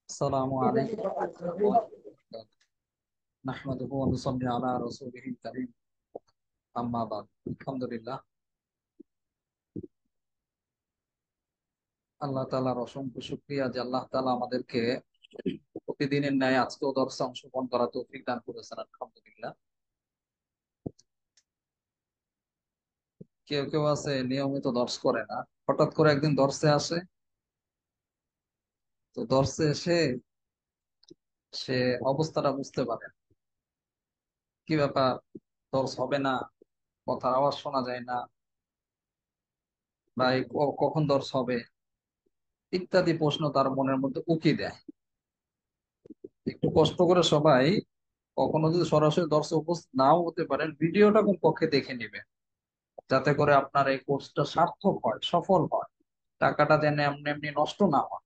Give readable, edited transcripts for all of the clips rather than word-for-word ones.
আসসালামু আলাইকুম ওয়া রাহমাতুল্লাহি ওয়া বারাকাতুহু। নাহমাদুহু ওয়া নুসাল্লি আলা রাসূলিহিল কারীম। আম্মা বাদ। আলহামদুলিল্লাহ, আল্লাহ তাআলার অসংখ্য শুকরিয়া যে আল্লাহ তাআলা আমাদেরকে প্রতিদিনের ন্যায় আজকেও দর্শে অংশগ্রহণ করার তৌফিক দান করেছেন। আলহামদুলিল্লাহ। কেউ কেউ আছে নিয়মিত দর্শ করে না, হঠাৎ করে একদিন দর্শে আসে। তো দর্শে এসে সে অবস্থাটা বুঝতে পারে না। কি ব্যাপার, দর্শ হবে না, কথার আওয়াজ শোনা যায় না, বা কখন দর্শ হবে ইত্যাদি প্রশ্ন তার মনের মধ্যে উকি দেয়। একটু কষ্ট করে সবাই, কখনো যদি সরাসরি দর্শক উপস্থিত নাও হতে পারেন, ভিডিওটা কমপক্ষে দেখে নেবেন, যাতে করে আপনার এই কোর্সটা সার্থক হয়, সফল হয়, টাকাটা যেন এমনি এমনি নষ্ট না হয়।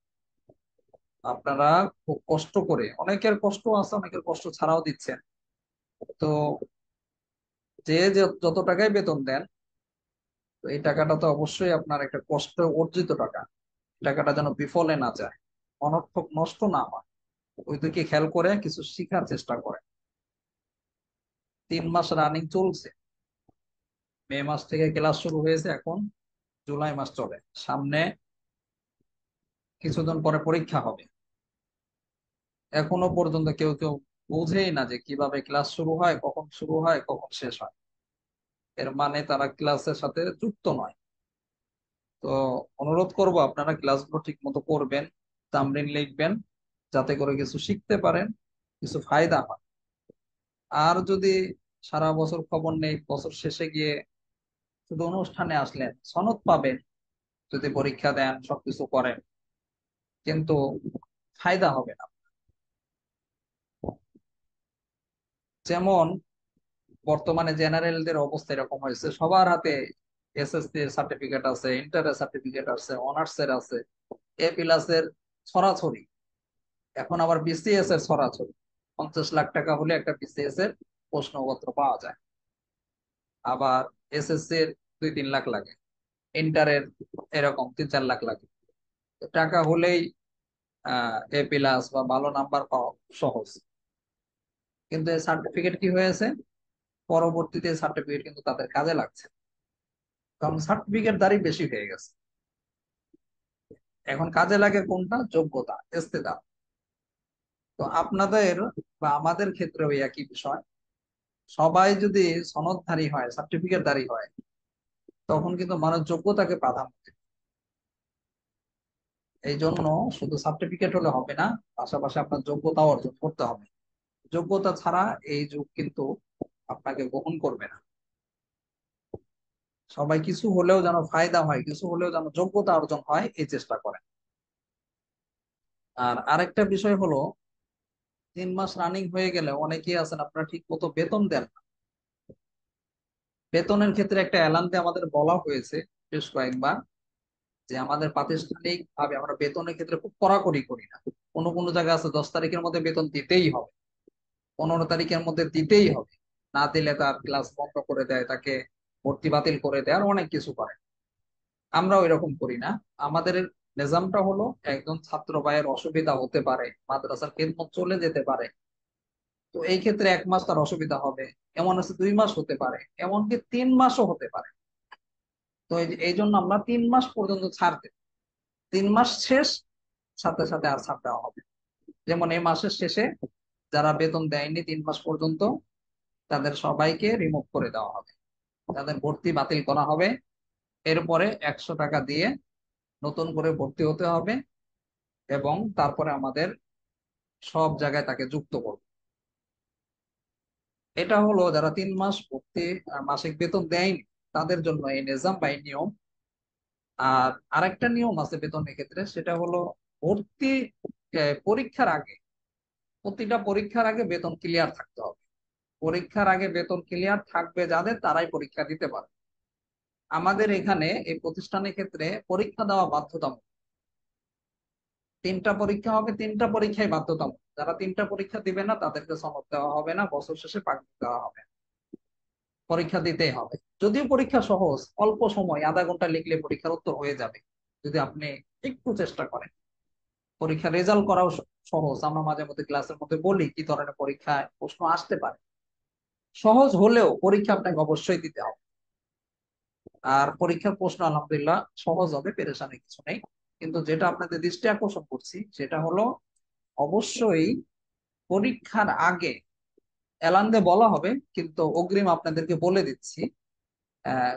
আপনারা খুব কষ্ট করে, অনেকের কষ্ট আছে, অনেকের কষ্ট ছাড়াও দিচ্ছেন। তো যত টাকাই বেতন দেন, তো এই টাকাটা তো অবশ্যই আপনার একটা কষ্ট অর্জিত টাকা। টাকাটা যেন বিফলে না যায়, অনর্থক নষ্ট না হয়, ওই দিকে খেয়াল করে কিছু শিখার চেষ্টা করে। 3 মাস রানিং চলছে, মে মাস থেকে ক্লাস শুরু হয়েছে, এখন জুলাই মাস চলে, সামনে কিছুদিন পরে পরীক্ষা হবে। এখনো পর্যন্ত কেউ কেউ বোঝেই না যে কিভাবে ক্লাস শুরু হয়, কখন শুরু হয়, কখন শেষ হয়। এর মানে তারা ক্লাসের সাথে যুক্ত নয়। তো অনুরোধ করব, আপনারা ক্লাসগুলো ঠিক মতো করবেন, তামরিন লিখবেন, যাতে করে কিছু শিখতে পারেন, কিছু ফায়দা হয়। আর যদি সারা বছর খবর নেই, বছর শেষে গিয়ে শুধু অনুষ্ঠানে আসলেন, সনদ পাবেন, যদি পরীক্ষা দেন, সবকিছু করেন, কিন্তু ফায়দা হবে না। যেমন বর্তমানে জেনারেলদের অবস্থা এরকম হয়েছে, সবার হাতে এসএসসি এর সার্টিফিকেট আছে, ইন্টারের সার্টিফিকেট আছে, অনার্স এর আছে, এ প্লাস এর ছড়াছড়ি। এখন আবার বিসিএস এর ছড়াছড়ি। 50 লাখ টাকা হলে একটা বিসিএস এর প্রশ্নপত্র পাওয়া যায়। আবার এসএসসি এর 2-3 লাখ লাগে, ইন্টারের এরকম 3-4 লাখ লাগে। তো টাকা হলেই এ প্লাস বা ভালো নাম্বার পাওয়া সহজ। কিন্তু এই সার্টিফিকেট কি হয়েছে, পরবর্তীতে সার্টিফিকেট কিন্তু তাদের কাজে লাগছে, কারণ সার্টিফিকেট দ্বারাই বেশি হয়ে গেছে। এখন কাজে লাগে কোনটা, যোগ্যতা, ইস্তেদা। তো আপনাদের বা আমাদের ক্ষেত্রে ওই একই বিষয়। সবাই যদি সনদধারী হয়, সার্টিফিকেটধারী হয়, তখন কিন্তু মানুষ যোগ্যতাকে প্রাধান্য দেবে। এই জন্য শুধু সার্টিফিকেট হলে হবে না, পাশাপাশি আপনার যোগ্যতা অর্জন করতে হবে। যোগ্যতা ছাড়া এই যুগ কিন্তু আপনাকে গ্রহণ করবে না। সবাই কিছু হলেও যেন ফায়দা হয়, কিছু হলেও যেন যোগ্যতা অর্জন হয়, এই চেষ্টা করেন। আর আরেকটা বিষয় হলো, 3 মাস রানিং হয়ে গেলে অনেকেই আছেন আপনারা ঠিক মতো বেতন দেন না। বেতনের ক্ষেত্রে একটা এলানতে আমাদের বলা হয়েছে বেশ কয়েকবার, যে আমাদের প্রাতিষ্ঠানিক ভাবে আমরা বেতনের ক্ষেত্রে খুব কড়াকড়ি করি না। কোনো কোনো জায়গা আছে 10 তারিখের মধ্যে বেতন দিতেই হবে, 15 তারিখের মধ্যে দিতেই হবে, না দিলে তার ক্লাস বন্ধ করে দেয়, তাকে ভর্তি বাতিল করে দেয়, আর অনেক কিছু করে। আমরা ওই রকম করি না। আমাদের নিজামটা হলো, একজন ছাত্র ভাইয়ের অসুবিধা হতে পারে, মাদ্রাসার খেদমত চলে যেতে পারে, তো এই ক্ষেত্রে 1 মাস তার অসুবিধা হবে, এমন আছে 2 মাস হতে পারে, এমনকি 3 মাসও হতে পারে। তো এই জন্য আমরা 3 মাস পর্যন্ত ছাড় দেব। 3 মাস শেষ, সাথে সাথে আর ছাড় দেওয়া হবে। যেমন এই মাসের শেষে যারা বেতন দেয়নি 3 মাস পর্যন্ত, তাদের সবাইকে রিমুভ করে দেওয়া হবে, তাদের ভর্তি বাতিল করা হবে। এরপরে 100 টাকা দিয়ে নতুন করে ভর্তি হতে হবে, এবং তারপরে আমাদের সব জায়গায় তাকে যুক্ত করব। এটা হলো যারা 3 মাস ভর্তি মাসিক বেতন দেয়নি, তাদের জন্য এই নিজাম বা এই নিয়ম। আর আরেকটা নিয়ম আছে বেতনের ক্ষেত্রে, সেটা হলো ভর্তি পরীক্ষার আগে, প্রতিটা পরীক্ষার আগে বেতন ক্লিয়ার থাকতে হবে। পরীক্ষার আগে বেতন ক্লিয়ার থাকবে যাদের, তারাই পরীক্ষা দিতে পারে। আমাদের এখানে এই প্রতিষ্ঠানের ক্ষেত্রে পরীক্ষা দেওয়া বাধ্যতামূলক। 3টা পরীক্ষা হবে, 3টা পরীক্ষাই বাধ্যতামূলক। যারা 3টা পরীক্ষা দিবে না, তাদেরকে সনদ দেওয়া হবে না, বছর শেষে পাকড়ি দেওয়া হবে। পরীক্ষা দিতেই হবে। যদিও পরীক্ষা সহজ, অল্প সময়, আধা ঘন্টা লিখলে পরীক্ষার উত্তর হয়ে যাবে। যদি আপনি একটু চেষ্টা করেন। পরীক্ষা রেজাল্ট করাও সহজ। আমরা মাঝে মধ্যে ক্লাসের মধ্যে বলি কি ধরনের পরীক্ষায় প্রশ্ন আসতে পারে। সহজ হলেও পরীক্ষা আপনাকে অবশ্যই দিতে হবে। আর পরীক্ষার প্রশ্ন আলহামদুলিল্লাহ সহজ হবে, পেরেশানির কিছু নেই। কিন্তু যেটা আপনাদের দৃষ্টি আকর্ষণ করছি সেটা হলো, অবশ্যই পরীক্ষার আগে এলান দিয়ে বলা হবে, কিন্তু অগ্রিম আপনাদেরকে বলে দিচ্ছি,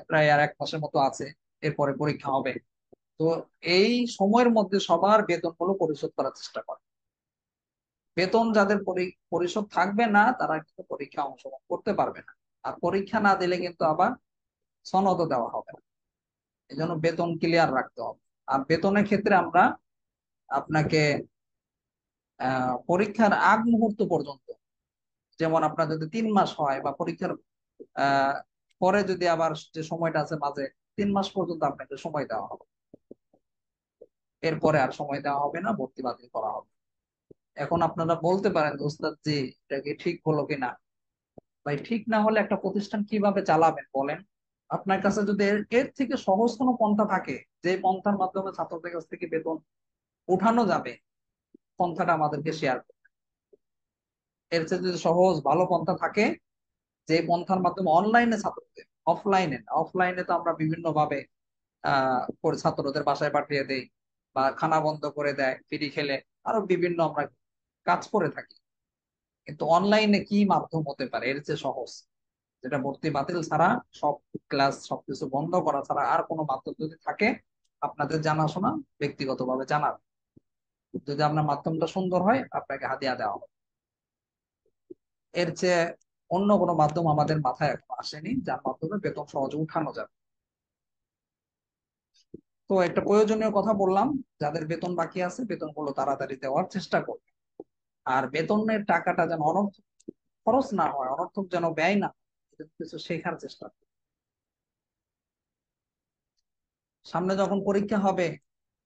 প্রায় আর 1 মাসের মতো আছে, এরপরে পরীক্ষা হবে। তো এই সময়ের মধ্যে সবার বেতনগুলো পরিশোধ করার চেষ্টা করে। বেতন যাদের পরিশোধ থাকবে না তারা কিন্তু পরীক্ষা অংশগ্রহণ করতে পারবে না। আর পরীক্ষা না দিলে কিন্তু আবার সনদও দেওয়া হবে না। এই জন্য বেতন ক্লিয়ার রাখতে হবে। আর বেতনের ক্ষেত্রে আমরা আপনাকে পরীক্ষার আগ মুহূর্ত পর্যন্ত, যেমন আপনার যদি 3 মাস হয় বা পরীক্ষার আহ পরে যদি আবার যে সময়টা আছে মাঝে, 3 মাস পর্যন্ত আপনাকে সময় দেওয়া হবে। এরপরে আর সময় দেওয়া হবে না, ভর্তি বাতিল করা হবে। এখন আপনারা বলতে পারেন যে, ওস্তাদ জি এটা কি ঠিক হলো কিনা? ভাই, ঠিক না হলে একটা প্রতিষ্ঠান কিভাবে চালাবেন বলেন? আপনার কাছে যদি এর থেকে সহজ কোনো পন্থা থাকে, যে পন্থার মাধ্যমে ছাত্রদের কাছ থেকে বেতন উঠানো যাবে, পন্থাটা আমাদেরকে শেয়ার করুন। এর চেয়ে যদি সহজ ভালো পন্থা থাকে, যে পন্থার মাধ্যমে অনলাইনে ছাত্রদের, অফলাইনে না, অফলাইনে তো আমরা বিভিন্ন ভাবে করে ছাত্রদের বাসায় পাঠিয়ে দেই, বা খানা বন্ধ করে দেয় ফ্রি খেলে, আরো বিভিন্ন আমরা কাজ করে থাকি। কিন্তু অনলাইনে কি মাধ্যম হতে পারে এর চেয়ে সহজ, যেটা ভর্তি বাতিল ছাড়া, সব ক্লাস সবকিছু বন্ধ করা ছাড়া আর কোনো মাধ্যম যদি থাকে, আপনাদের জানাশোনা ব্যক্তিগতভাবে জানাবেন। যদি আপনার মাধ্যমটা সুন্দর হয়, আপনাকে হাদিয়া দেওয়া হবে। এর চেয়ে অন্য কোনো মাধ্যম আমাদের মাথায় এখন আসেনি যার মাধ্যমে বেতন সহজে উঠানো যাবে। তো একটা প্রয়োজনীয় কথা বললাম, যাদের বেতন বাকি আছে বেতনগুলো তাড়াতাড়ি দেওয়ার চেষ্টা করবে। আর বেতনের টাকাটা যেন অনর্থক খরচ না হয়, অনর্থক যেন ব্যয় না হয়, এটা কিছু শেখার চেষ্টা করবে। সামনে যখন পরীক্ষা হবে,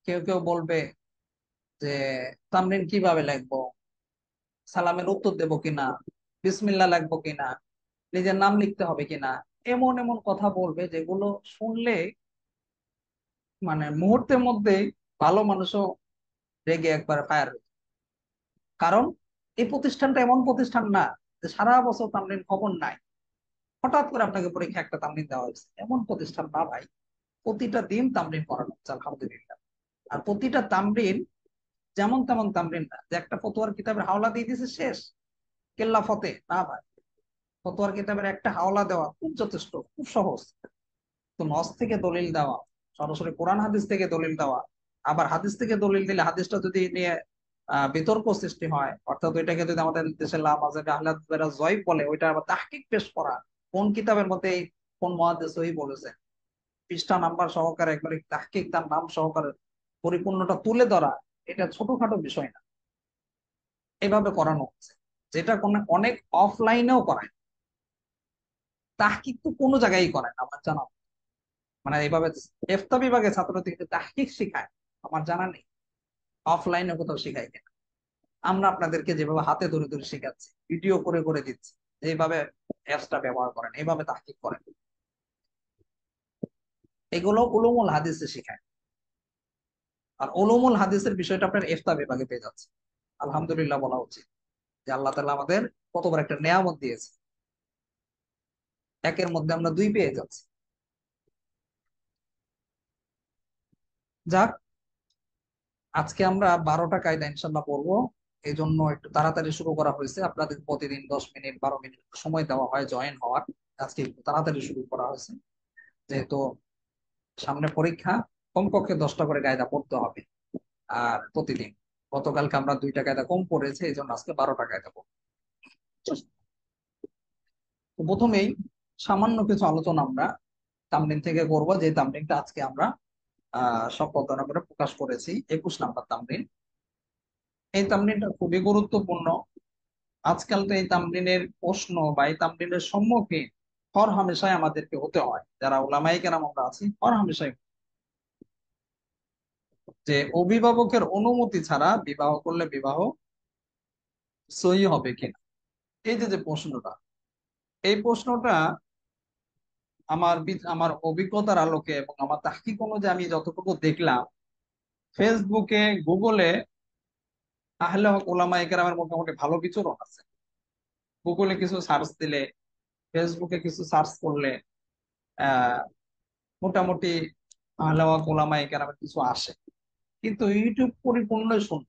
কেউ কেউ বলবে যে তামরিন কিভাবে লিখবো, সালামের উত্তর দেবো কিনা, বিসমিল্লাহ লিখবো কিনা, নিজের নাম লিখতে হবে কিনা, এমন এমন কথা বলবে যেগুলো শুনলে মানে মুহূর্তের মধ্যে ভালো মানুষও রেগে একবার ফায়ার হয়ে যায়। কারণ এই প্রতিষ্ঠানটা এমন প্রতিষ্ঠান না যে সারা বছর তামরিন খবর নাই, হঠাৎ করে আপনাকে পরীক্ষা একটা তামরিন দেওয়া হয়েছে, এমন প্রতিষ্ঠান না ভাই। প্রতিটা দিন তামরিন করানো হচ্ছে আলহামদুলিল্লাহ। আর প্রতিটা তামরিন যেমন তেমন তামরিন না, যে একটা ফতোয়ার কিতাবের হাওলা দিয়ে দিয়েছে শেষ, কেল্লা ফতে না ভাই। ফতোয়ার কিতাবের একটা হাওলা দেওয়া খুব যথেষ্ট, খুব সহজ। তো নস থেকে দলিল দেওয়া, সরাসরি কোরআন হাদিস থেকে দলিল দেওয়া, আবার হাদিস থেকে দলিল দিলে হাদিসটা যদি নিয়ে বিতর্ক সৃষ্টি হয়, অর্থাৎ ওইটাকে যদি আমাদের দেশের মাযহাবে আহলে হাদিসরা জয়ীফ বলে, ওইটা আবার তাহকিক পেশ করা, কোন কিতাবের মধ্যে কোন মুহাদ্দিস সহিহ বলেছে, পৃষ্ঠা নাম্বার সহকারে একবারে তাহকিক, তার নাম সহকারে পরিপূর্ণটা তুলে ধরা, এটা ছোটখাটো বিষয় না। এভাবে করানো হচ্ছে, যেটা কোন অনেক অফলাইনেও করায়। তাহকিক তো কোনো জায়গায় করায় না আমার জানা, মানে এইভাবে ইফতা বিভাগে ছাত্রদেরকে তাহকিক শেখায় আমার জানা নেই। অফলাইনে কোথাও শেখায় কিনা? আমরা আপনাদেরকে যেভাবে হাতে ধরে ধরে শেখাচ্ছি, ভিডিও করে করে দিচ্ছি, এইভাবে অ্যাপসটা ব্যবহার করেন, এইভাবে তাহকিক করেন, এগুলো উলুমুল হাদিসে শেখায়। আর উলুমুল হাদিসের বিষয়টা আপনার ইফতা বিভাগে পেয়ে যাচ্ছে। আলহামদুলিল্লাহ বলা উচিত যে আল্লাহ তাআলা আমাদের কত বড় একটা নেয়ামত দিয়েছে, একের মধ্যে আমরা দুই পেয়ে যাচ্ছি। যাক, আজকে আমরা 12টা কায়দা ইনশাল্লাহ পড়বো। এই জন্য একটু তাড়াতাড়ি শুরু করা হয়েছে। আপনাদের প্রতিদিন 10 মিনিট 12 মিনিট সময় দেওয়া হয় জয়েন হওয়ার, আজকে একটু তাড়াতাড়ি শুরু করা হয়েছে। যেহেতু সামনে পরীক্ষা, কমপক্ষে 10টা করে কায়দা পড়তে হবে। আর প্রতিদিন, গতকালকে আমরা 2টা কায়দা কম পড়েছে, এই জন্য আজকে 12টা কায়দা পড়বো। তো প্রথমেই সামান্য কিছু আলোচনা আমরা তামরিন থেকে করব, যে তামরিনটা আজকে আমরা সম্পাদনা করে প্রকাশ করেছি, 21 নাম্বার তামরিন। এই তামরিনটা খুবই গুরুত্বপূর্ণ। আজকাল তো এই তামরিনের প্রশ্ন বা এই তামরিনের সম্মুখীন হর হামেশাই আমাদেরকে হতে হয়, যারা ওলামায়ে কেরাম আমরা আছি, হর হামেশাই, যে অভিভাবকের অনুমতি ছাড়া বিবাহ করলে বিবাহ সহি হবে কিনা। এই যে যে প্রশ্নটা, এই প্রশ্নটা আমার অভিজ্ঞতার আলোকে এবং আমার তাহকিক অনুযায়ী আমি যতটুকু দেখলাম, ফেসবুকে, গুগলে আহলে হক ওলামায়ে কেরামের মোটামুটি ভালো বিচরণ আছে। গুগলে কিছু সার্চ দিলে, ফেসবুকে কিছু সার্চ করলে আহ মোটামুটি আহলে হক ওলামায়ে কেরামের কিছু আসে। কিন্তু ইউটিউব পরিপূর্ণ শূন্য,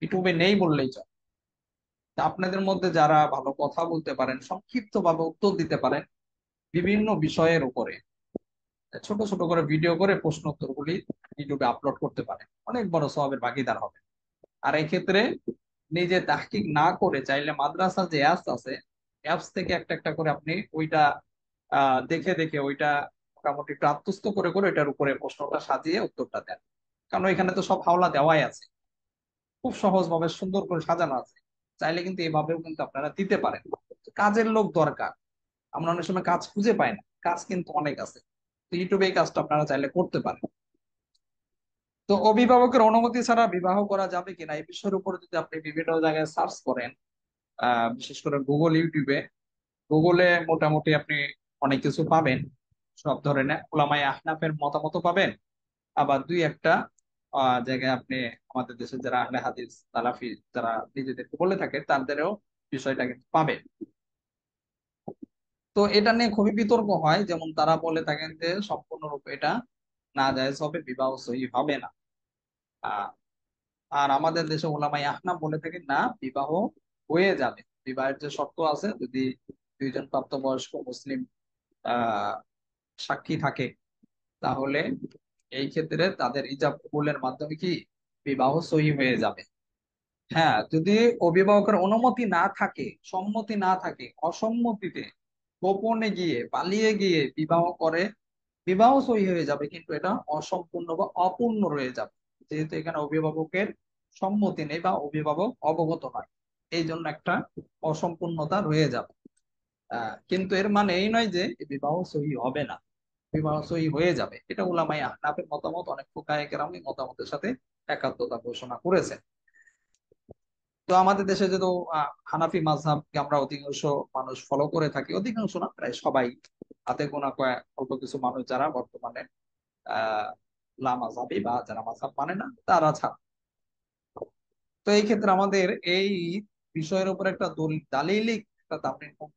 ইউটিউবে নেই বললেই চলে। তা আপনাদের মধ্যে যারা ভালো কথা বলতে পারেন, সংক্ষিপ্ত ভাবে উত্তর দিতে পারেন বিভিন্ন বিষয়ের উপরে, ছোট ছোট করে ভিডিও করে প্রশ্ন উত্তরগুলি ইউটিউবে আপলোড করতে পারেন, অনেক বড় সওয়াবের ভাগীদার হবে। আর এই ক্ষেত্রে নিজে তাহকিক না করে চাইলে মাদ্রাসা যে অ্যাপস আছে, অ্যাপস থেকে একটা একটা করে আপনি ওইটা দেখে দেখে ওইটা মোটামুটি একটু আত্মস্থ করে করে এটার উপরে প্রশ্নটা সাজিয়ে উত্তরটা দেন। কারণ এখানে তো সব হাওলা দেওয়াই আছে, খুব সহজ ভাবে সুন্দর করে সাজানো আছে। চাইলে কিন্তু এভাবেও কিন্তু আপনারা দিতে পারেন। কাজের লোক দরকার, আমরা অনেক সময় কাজ খুঁজে পাই না, কাজ কিন্তু অনেক আছে। তো ইউটিউবে এই কাজটা আপনারা চাইলে করতে পারেন। তো অভিভাবকের অনুমতি ছাড়া বিবাহ করা যাবে কিনা এই বিষয়ের উপরে যদি আপনি বিভিন্ন জায়গায় সার্চ করেন, বিশেষ করে গুগল, ইউটিউবে, গুগলে মোটামুটি আপনি অনেক কিছু পাবেন। সব ধরনের ওলামায়ে আহনাফের মতামত পাবেন। আবার দুই একটা জায়গায় আপনি আমাদের দেশে যারা আহলে হাদিস সালাফি যারা নিজেদেরকে বলে থাকে তাদেরও বিষয়টা কিন্তু পাবেন। তো এটা নিয়ে খুবই বিতর্ক হয়, যেমন তারা বলে থাকেন যে সম্পূর্ণরূপে এটা নাজায়েজ হবে, বিবাহ সহি হবে না। আহ, আর আমাদের দেশে ওলামায়ে আহনাফ বলে থাকেন না, বিবাহ হয়ে যাবে। বিবাহের যে শর্ত আছে, যদি দুইজন প্রাপ্তবয়স্ক মুসলিম আহ সাক্ষী থাকে, তাহলে এই ক্ষেত্রে তাদের ইজাব কবুলের মাধ্যমে কি বিবাহ সহি হয়ে যাবে। হ্যাঁ, যদি অভিভাবকের অনুমতি না থাকে, সম্মতি না থাকে, অসম্মতিতে গোপনে গিয়ে পালিয়ে গিয়ে বিবাহ করে, বিবাহ সহি হয়ে যাবে, কিন্তু এটা অসম্পূর্ণ বা অপূর্ণ রয়ে যাবে। যেহেতু এখানে অভিভাবকের সম্মতি নেই বা অভিভাবক অবগত নয়, এই জন্য একটা অসম্পূর্ণতা রয়ে যাবে। কিন্তু এর মানে এই নয় যে এই বিবাহ সহি হবে না, বিবাহ সহি হয়ে যাবে। এটা উলামায়ে আহনাফের মতামত, অনেক ফুকাহে কেরাম এই মতামতের সাথে একাত্মতা ঘোষণা করেছেন। তো আমাদের দেশে যেহেতু হানাফি মাযহাবকে আমরা অধিকাংশ মানুষ ফলো করে থাকি, অধিকাংশ না প্রায় সবাই, হাতে গোনা কয়েক অল্প কিছু মানুষ যারা বর্তমানে আহ লা মাযহাবী বা যারা মাযহাব মানে না তারা ছাড়া। তো এই ক্ষেত্রে আমাদের এই বিষয়ের উপর একটা দালিলিক একটা তামরিন খুব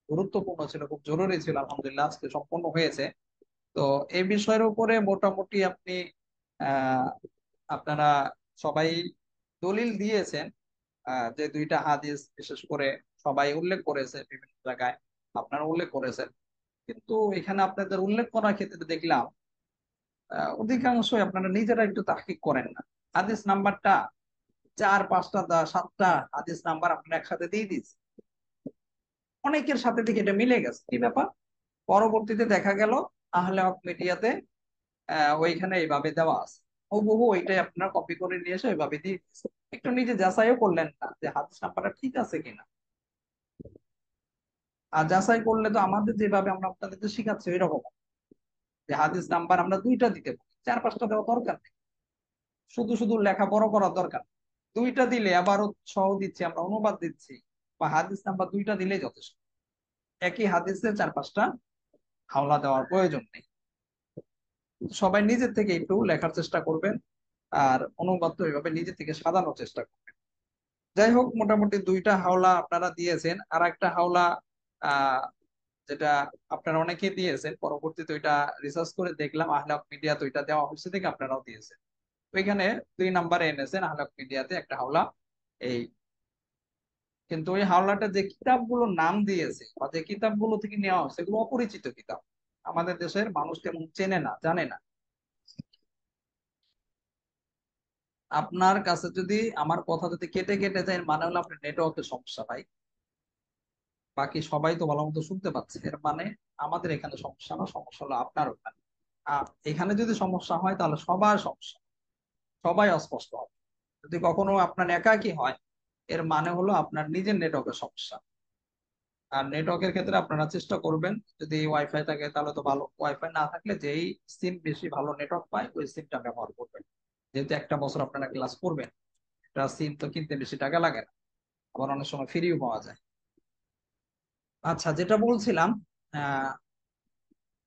গুরুত্বপূর্ণ ছিল, খুব জরুরি ছিল। আলহামদুলিল্লাহ আজকে সম্পন্ন হয়েছে। তো এই বিষয়ের উপরে মোটামুটি আপনি আহ আপনারা সবাই দলিল দিয়েছেন, যে দুইটা হাদিস বিশেষ করে সবাই উল্লেখ করেছে বিভিন্ন জায়গায়, আপনারা উল্লেখ করেছেন। কিন্তু এখানে আপনাদের উল্লেখ করার ক্ষেত্রে দেখলাম অধিকাংশই আপনারা নিজেরা একটু তাহকিক করেন না। হাদিস নাম্বারটা চার পাঁচটা সাতটা হাদিস নাম্বার আপনারা একসাথে দিয়ে দিয়েছেন, অনেকের সাথে থেকে এটা মিলে গেছে। কি ব্যাপার? পরবর্তীতে দেখা গেল আহলে হক মিডিয়াতে ওইখানে এইভাবে দেওয়া আছে, হুবহু ওইটাই আপনারা কপি করে নিয়ে এসে ওইভাবে দিয়ে দিয়েছেন। একটু নিজে যাচাইও করলেন না যে হাদিস নাম্বারটা ঠিক আছে কিনা। আর যাচাই করলে তো আমাদের যেভাবে আমরা আপনাদেরকে শিখাচ্ছি ওই রকম, যে হাদিস নাম্বার আমরা দুইটা দিতে পারি, চার পাঁচটা দেওয়া দরকার নেই। শুধু শুধু লেখা বড় করার দরকার নেই। দুইটা দিলে আবারও সহ দিচ্ছি, আমরা অনুবাদ দিচ্ছি, বা হাদিস নাম্বার দুইটা দিলেই যথেষ্ট। একই হাদিসে চার পাঁচটা হাওলা দেওয়ার প্রয়োজন নেই। সবাই নিজের থেকে একটু লেখার চেষ্টা করবেন, আর অনুবাদ তো এইভাবে নিজে থেকে সাজানোর চেষ্টা করবেন। যাই হোক, মোটামুটি দুইটা হাওলা আপনারা দিয়েছেন। আর একটা হাওলা আহ যেটা আপনারা অনেকেই দিয়েছেন, পরবর্তীতে ওইটা রিসার্চ করে দেখলাম আহলে হক মিডিয়াতে ওইটা দেওয়া হয়েছে থেকে আপনারাও দিয়েছেন। ওইখানে 2 নম্বরে এনেছেন আহলে হক মিডিয়াতে একটা হাওলা এই। কিন্তু ওই হাওলাটা যে কিতাবগুলো নাম দিয়েছে বা যে কিতাবগুলো থেকে নেওয়া হয়েছে এগুলো অপরিচিত কিতাব, আমাদের দেশের মানুষ তেমন চেনে না, জানে না। আপনার কাছে যদি আমার কথা যদি কেটে কেটে যায়, এর মানে হলো আপনার নেটওয়ার্কের সমস্যা ভাই। বাকি সবাই তো ভালো মতো শুনতে পাচ্ছে, এর মানে আমাদের এখানে সমস্যা না, সমস্যা হলো আপনার ওখানে। এখানে যদি সমস্যা হয় তাহলে সবার সমস্যা, সবাই অস্পষ্ট হবে। যদি কখনো আপনার একাকী হয়, এর মানে হলো আপনার নিজের নেটওয়ার্কের সমস্যা। আর নেটওয়ার্কের ক্ষেত্রে আপনারা চেষ্টা করবেন, যদি ওয়াইফাই থাকে তাহলে তো ভালো, ওয়াইফাই না থাকলে যেই সিম বেশি ভালো নেটওয়ার্ক পায় ওই সিমটা ব্যবহার করবেন। যেহেতু একটা বছর আপনারা ক্লাস করবেন, একটা সিম তো কিনতে বেশি টাকা লাগে না, আবার অনেক সময় ফ্রিও পাওয়া যায়। আচ্ছা, যেটা বলছিলাম, আহ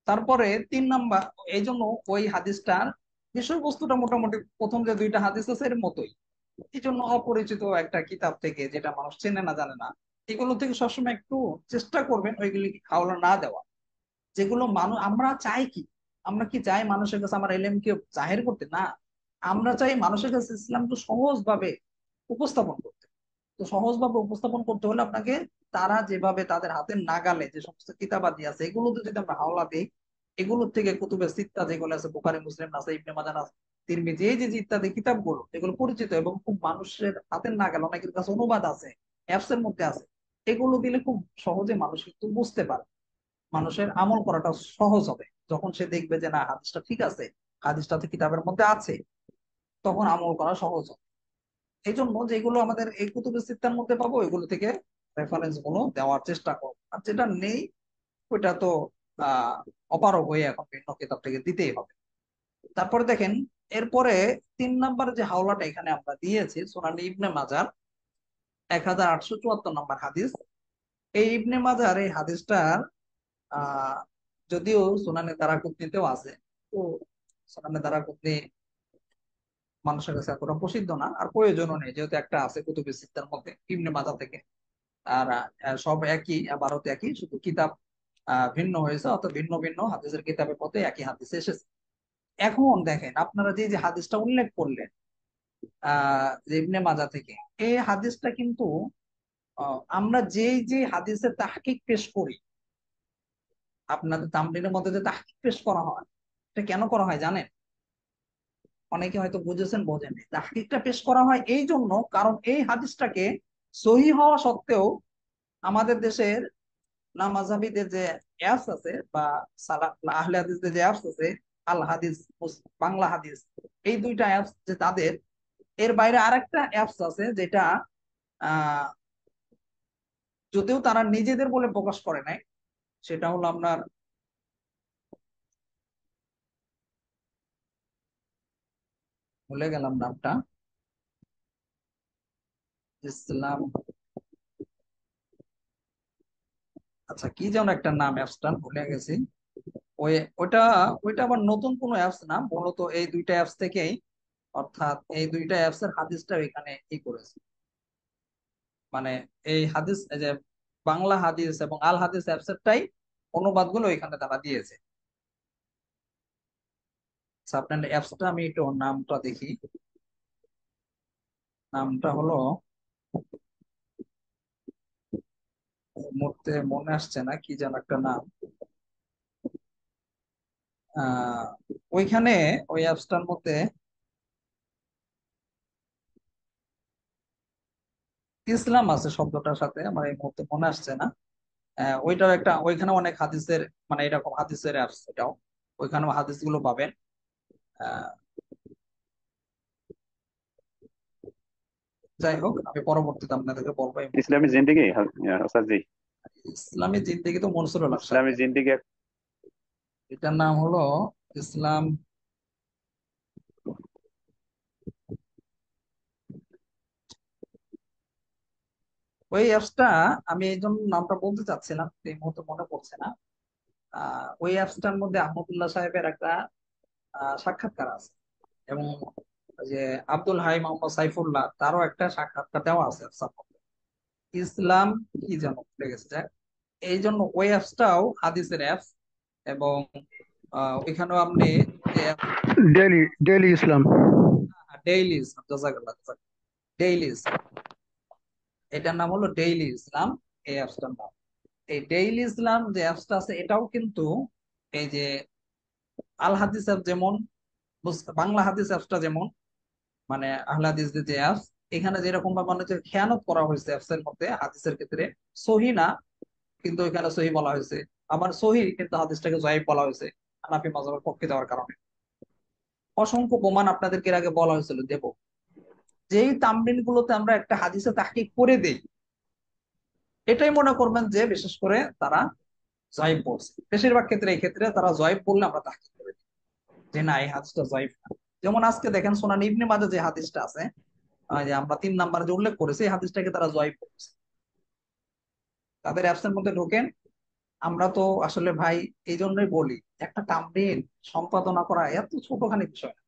তারপরে 3 নাম্বার, এই জন্য ওই হাদিসটার বিষয়বস্তুটা মোটামুটি প্রথম যে দুইটা হাদিস আছে এর মতোই। এই জন্য অপরিচিত একটা কিতাব থেকে, যেটা মানুষ চেনে না জানে না, এগুলো থেকে সবসময় একটু চেষ্টা করবেন ওইগুলি হাওলা না দেওয়া। যেগুলো মানুষ, আমরা চাই কি, আমরা কি চাই মানুষের কাছে আমার এলেমকে জাহের করতে? না, আমরা চাই মানুষের কাছে ইসলামকে সহজ ভাবে উপস্থাপন করতে। তো সহজ ভাবে উপস্থাপন করতে হলে আপনাকে তারা যেভাবে তাদের হাতের নাগালে যে সমস্ত কিতাবাদি আছে এগুলোতে যদি আমরা হাওলা দিই, এগুলোর থেকে কুতুবে সিত্তা যেগুলো আছে, বুখারী, মুসলিম, নাসাই, ইবনে মাজাহ, তিরমিজি, এই যে ইত্যাদি কিতাবগুলো যেগুলো পরিচিত এবং খুব মানুষের হাতের নাগালে, অনেকের কাছে অনুবাদ আছে, অ্যাপস এর মধ্যে আছে, এগুলো দিলে খুব সহজে মানুষ কিন্তু বুঝতে পারে। মানুষের আমল করাটা সহজ হবে যখন সে দেখবে যে না, হাদিসটা ঠিক আছে, হাদিসটা তো কিতাবের মধ্যে আছে, তখন আমল করা সহজ হবে। এই জন্য যেগুলো আমাদের এই কুতুবে সিত্তার মধ্যে পাবো এগুলো থেকে রেফারেন্স গুলো দেওয়ার চেষ্টা করবো, আর যেটা নেই ওইটা তো আহ অপারগ হয়ে এখন ভিন্ন কিতাব থেকে দিতেই হবে। তারপরে দেখেন, এরপরে 3 নম্বর যে হাওলাটা এখানে আমরা দিয়েছি, সুনান ইবনে মাজার 1874 নম্বর হাদিস। এই ইবনে মাজার এই হাদিসটার আহ যদিও সুনানে দারাকুতনিতেও আছে, তো সুনানে দারাকুতনি মানুষের কাছে এতটা প্রসিদ্ধ না, আর প্রয়োজনও নেই, যেহেতু একটা আছে কুতুবে সিত্তার মধ্যে ইবনে মাজাহ থেকে। আর সব একই, ভারত একই, শুধু কিতাব ভিন্ন হয়েছে, অর্থাৎ ভিন্ন ভিন্ন হাদিসের কিতাবের মধ্যে একই হাদিস এসেছে। এখন দেখেন, আপনারা যে যে হাদিসটা উল্লেখ করলেন যে ইবনে মাজাহ থেকে, এই হাদিসটা কিন্তু আমরা যেই যে হাদিসের তাহকিক পেশ করি, আপনাদের তামরিনের মধ্যে যে তাহকিক পেশ করা হয়, এটা কেন করা হয় জানেন? অনেকে হয়তো বুঝেছেন, বোঝেননি। তাহকিকটা পেশ করা হয় এই জন্য, কারণ এই হাদিসটাকে সহি হওয়া সত্ত্বেও আমাদের দেশের না মাযহাবীদের যে অ্যাপস আছে বা আহলে হাদিসদের যে অ্যাপস আছে, আল হাদিস, বাংলা হাদিস, এই দুইটা অ্যাপস যে তাদের, এর বাইরে আরেকটা অ্যাপস আছে যেটা আহ যদিও তারা নিজেদের বলে প্রকাশ করে নাই, সেটা হলো আপনার, ভুলে গেলাম নামটা, ইসলাম, আচ্ছা কি যেন একটা নাম, অ্যাপসটা ভুলে গেছি। ওই ওইটা ওইটা আবার নতুন কোনো অ্যাপস না, মূলত এই দুইটা অ্যাপস থেকেই, অর্থাৎ এই দুইটা অ্যাপস এর হাদিসটা এখানে ই করেছে। মানে এই হাদিস, এই যে বাংলা হাদিস এবং আল হাদিস অ্যাপসেরটাই অনুবাদ গুলো এখানে তারা দিয়েছে। আচ্ছা, আপনার অ্যাপসটা আমি একটু নামটা দেখি। নামটা হলো, এই মুহূর্তে মনে আসছে না, কি যেন একটা নাম। আহ ওইখানে, ওই অ্যাপসটার মধ্যে ইসলাম আছে শব্দটার সাথে, আমার এই মুহূর্তে মনে আসছে না। ওইটাও একটা, ওইখানে অনেক হাদিসের, মানে এরকম হাদিসের অ্যাপস এটাও, ওইখানে হাদিস গুলো পাবেন। আহ, যাই হোক, আমি পরবর্তীতে আপনাদেরকে বলবো এই মুহূর্তে ইসলামী জিন্দেগি ওস্তাদ জি। ইসলামী জিন্দেগি তো মনসুরুল হক ইসলামী সাহেবের, জিন্দেগি এটার নাম হলো ইসলাম। ওই অ্যাপসটা, আমি এই জন্য নামটা বলতে চাচ্ছিলাম, এই মুহূর্তে মনে পড়ছে না। ওই অ্যাপসটার মধ্যে আহমদুল্লাহ সাহেবের একটা সাক্ষাৎকার আছে, এবং ওই যে আব্দুল হাই মোহাম্মদ সাইফুল্লাহ তারও একটা সাক্ষাৎকার দেওয়া আছে অ্যাপসটার মধ্যে। ইসলাম কি যেন ভুলে গেছে, যাক। এই জন্য ওই অ্যাপসটাও হাদিসের অ্যাপস, এবং ওইখানেও আপনি যে ডেইলি ডেইলি ইসলাম। ডেইলি ইসলাম, জাযাকাল্লাহ, ডেইলি ইসলাম, এটার নাম হলো ডেইলি ইসলাম, এই অ্যাপসটার নাম। এই ডেইলি ইসলাম যে অ্যাপসটা আছে এটাও কিন্তু এই যে আল হাদিস অ্যাপ যেমন, বাংলা হাদিস অ্যাপসটা যেমন, মানে আহলে হাদিসদের যে অ্যাপস, এখানে যেরকম ভাবে মানুষের খেয়ানত করা হয়েছে অ্যাপস এর মধ্যে হাদিসের ক্ষেত্রে, সহি না কিন্তু এখানে সহি বলা হয়েছে, আবার সহি কিন্তু হাদিসটাকে জয়ীফ বলা হয়েছে হানাফি মাযহাবের পক্ষে দেওয়ার কারণে। অসংখ্য প্রমাণ আপনাদেরকে এর আগে বলা হয়েছিল দেব। যেই তামরিন গুলোতে আমরা একটা হাদিসে তাহকিক করে দেই, এটাই মনে করবেন যে বিশেষ করে তারা জয়ীফ বলছে, বেশিরভাগ ক্ষেত্রে এই ক্ষেত্রে তারা জয়ীফ বললে আমরা তাহকিক করে দিই যে না, এই হাদিসটা জয়ীফ না। যেমন আজকে দেখেন সুনান ইবনে মাজাহ যে হাদিসটা আছে, যে আমরা 3 নম্বরে যে উল্লেখ করেছি, এই হাদিসটাকে তারা জয়ীফ বলছে। তাদের অ্যাপসের মধ্যে ঢোকেন, আমরা তো আসলে ভাই এই জন্যই বলি, একটা তামরিন সম্পাদনা করা এত ছোটখানি বিষয় না।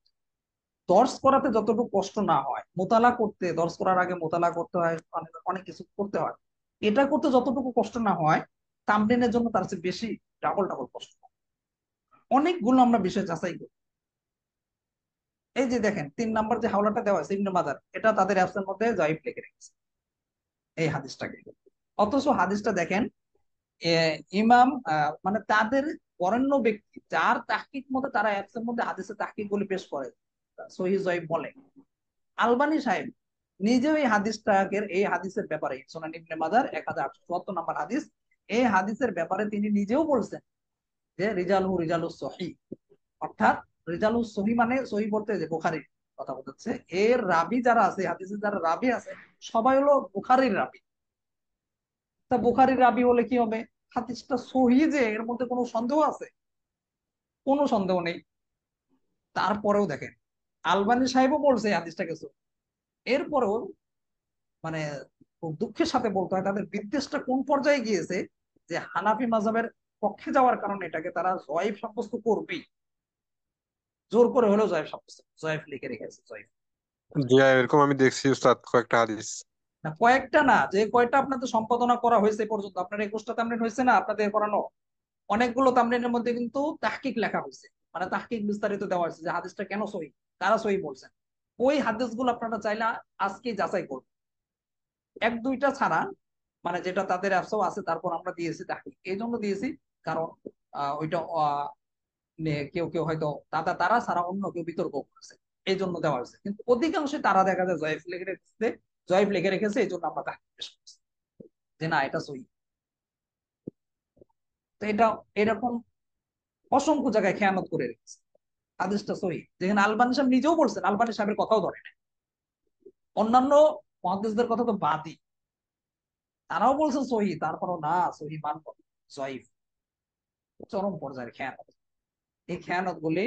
দর্শ করাতে যতটুকু কষ্ট না হয়, মোতালা করতে, দর্শ করার আগে মোতালা করতে হয়, অনেক অনেক কিছু করতে হয়, এটা করতে যতটুকু কষ্ট না হয়, তামরিনের জন্য তার চেয়ে বেশি, ডাবল ডাবল কষ্ট হয়। অনেকগুলো আমরা বিষয় যাচাই করি। এই যে দেখেন 3 নাম্বার যে হাওলাটা দেওয়া আছে ইবনে মাজার, এটা তাদের অ্যাপসের মধ্যে জয়ীফ লিখে রেখেছে এই হাদিসটাকে। অথচ হাদিসটা দেখেন, ইমাম মানে তাদের বরেণ্য ব্যক্তি যার তাহকিক মতে তারা অ্যাপসের মধ্যে হাদিসের তাহকিক গুলি পেশ করে, সহিহ জয়ীফ বলে, আলবানী সাহেব নিজেও এই হাদিসটাকে, এই হাদিসের ব্যাপারে সুনান ইবনে মাজার 1874 নম্বর হাদিস, এই হাদিসের ব্যাপারে তিনি নিজেও বলছেন যে রিজালহু রিজালুস সহিহ, অর্থাৎ রিজালুস সহিহ মানে সহিহ বলতে যে বুখারীর কথা বলতেছে, এর রাবি যারা আছে, হাদিসের যারা রাবি আছে সবাই হলো বুখারীর রাবি। তা বুখারীর রাবি হলে কি হবে? হাদিসটা সহিহ, যে এর মধ্যে কোনো সন্দেহ আছে? কোনো সন্দেহ নেই। তারপরেও দেখেন আলবানী সাহেবও বলছে এই হাদিসটাকে সহিহ। এরপরেও মানে খুব দুঃখের সাথে বলতে হয় তাদের বিদ্বেষটা কোন পর্যায়ে গিয়েছে, যে হানাফি মাযহাবের পক্ষে যাওয়ার কারণে এটাকে তারা জয়ীফ সাব্যস্ত করবেই, জোর করে হলেও জয়ীফ সাব্যস্ত, জয়ীফ লিখে রেখেছে জয়ীফ। জি এরকম আমি দেখছি উস্তাদ কয়েকটা হাদিস। না কয়েকটা না, যে কয়টা আপনাদের সম্পাদনা করা হয়েছে এ পর্যন্ত, আপনার 21টা তামরিন হয়েছে না আপনাদের করানো, অনেকগুলো তামরিনের মধ্যে কিন্তু তাহকিক লেখা হয়েছে, মানে তাহকিক বিস্তারিত দেওয়া হয়েছে যে হাদিসটা কেন সহিহ, কারা সহিহ বলছেন। ওই হাদিসগুলো আপনারা চাইলে আজকে যাচাই করুন, 1-2টা ছাড়া, মানে যেটা তাদের অ্যাপসও আছে, তারপর আমরা দিয়েছি তাহকিক এই জন্য দিয়েছি, কারণ ওইটা কেউ কেউ হয়তো তারা ছাড়া অন্য কেউ বিতর্ক করছে, এই জন্য দেওয়া হয়েছে। কিন্তু অধিকাংশই তারা দেখা যায় জয়ীফ লিখে রেখেছে, জয়ীফ লিখে রেখেছে, এই জন্য আমরা তাহকিক পেশ করছি যে না এটা সহিহ। তো এটা এরকম অসংখ্য জায়গায় খেয়ানত করে রেখেছে, হাদিসটা সহিহ, যেখানে আলবানী সাহেব নিজেও বলছেন, আলবানী সাহেবের কথাও ধরে না, অন্যান্য মুহাদ্দিসদের কথা তো বাদই, তারাও বলছেন সহিহ, তারপরও না সহিহ মানব, জয়ীফ। চরম পর্যায়ের খেয়ানত। এই খেয়ানত গুলি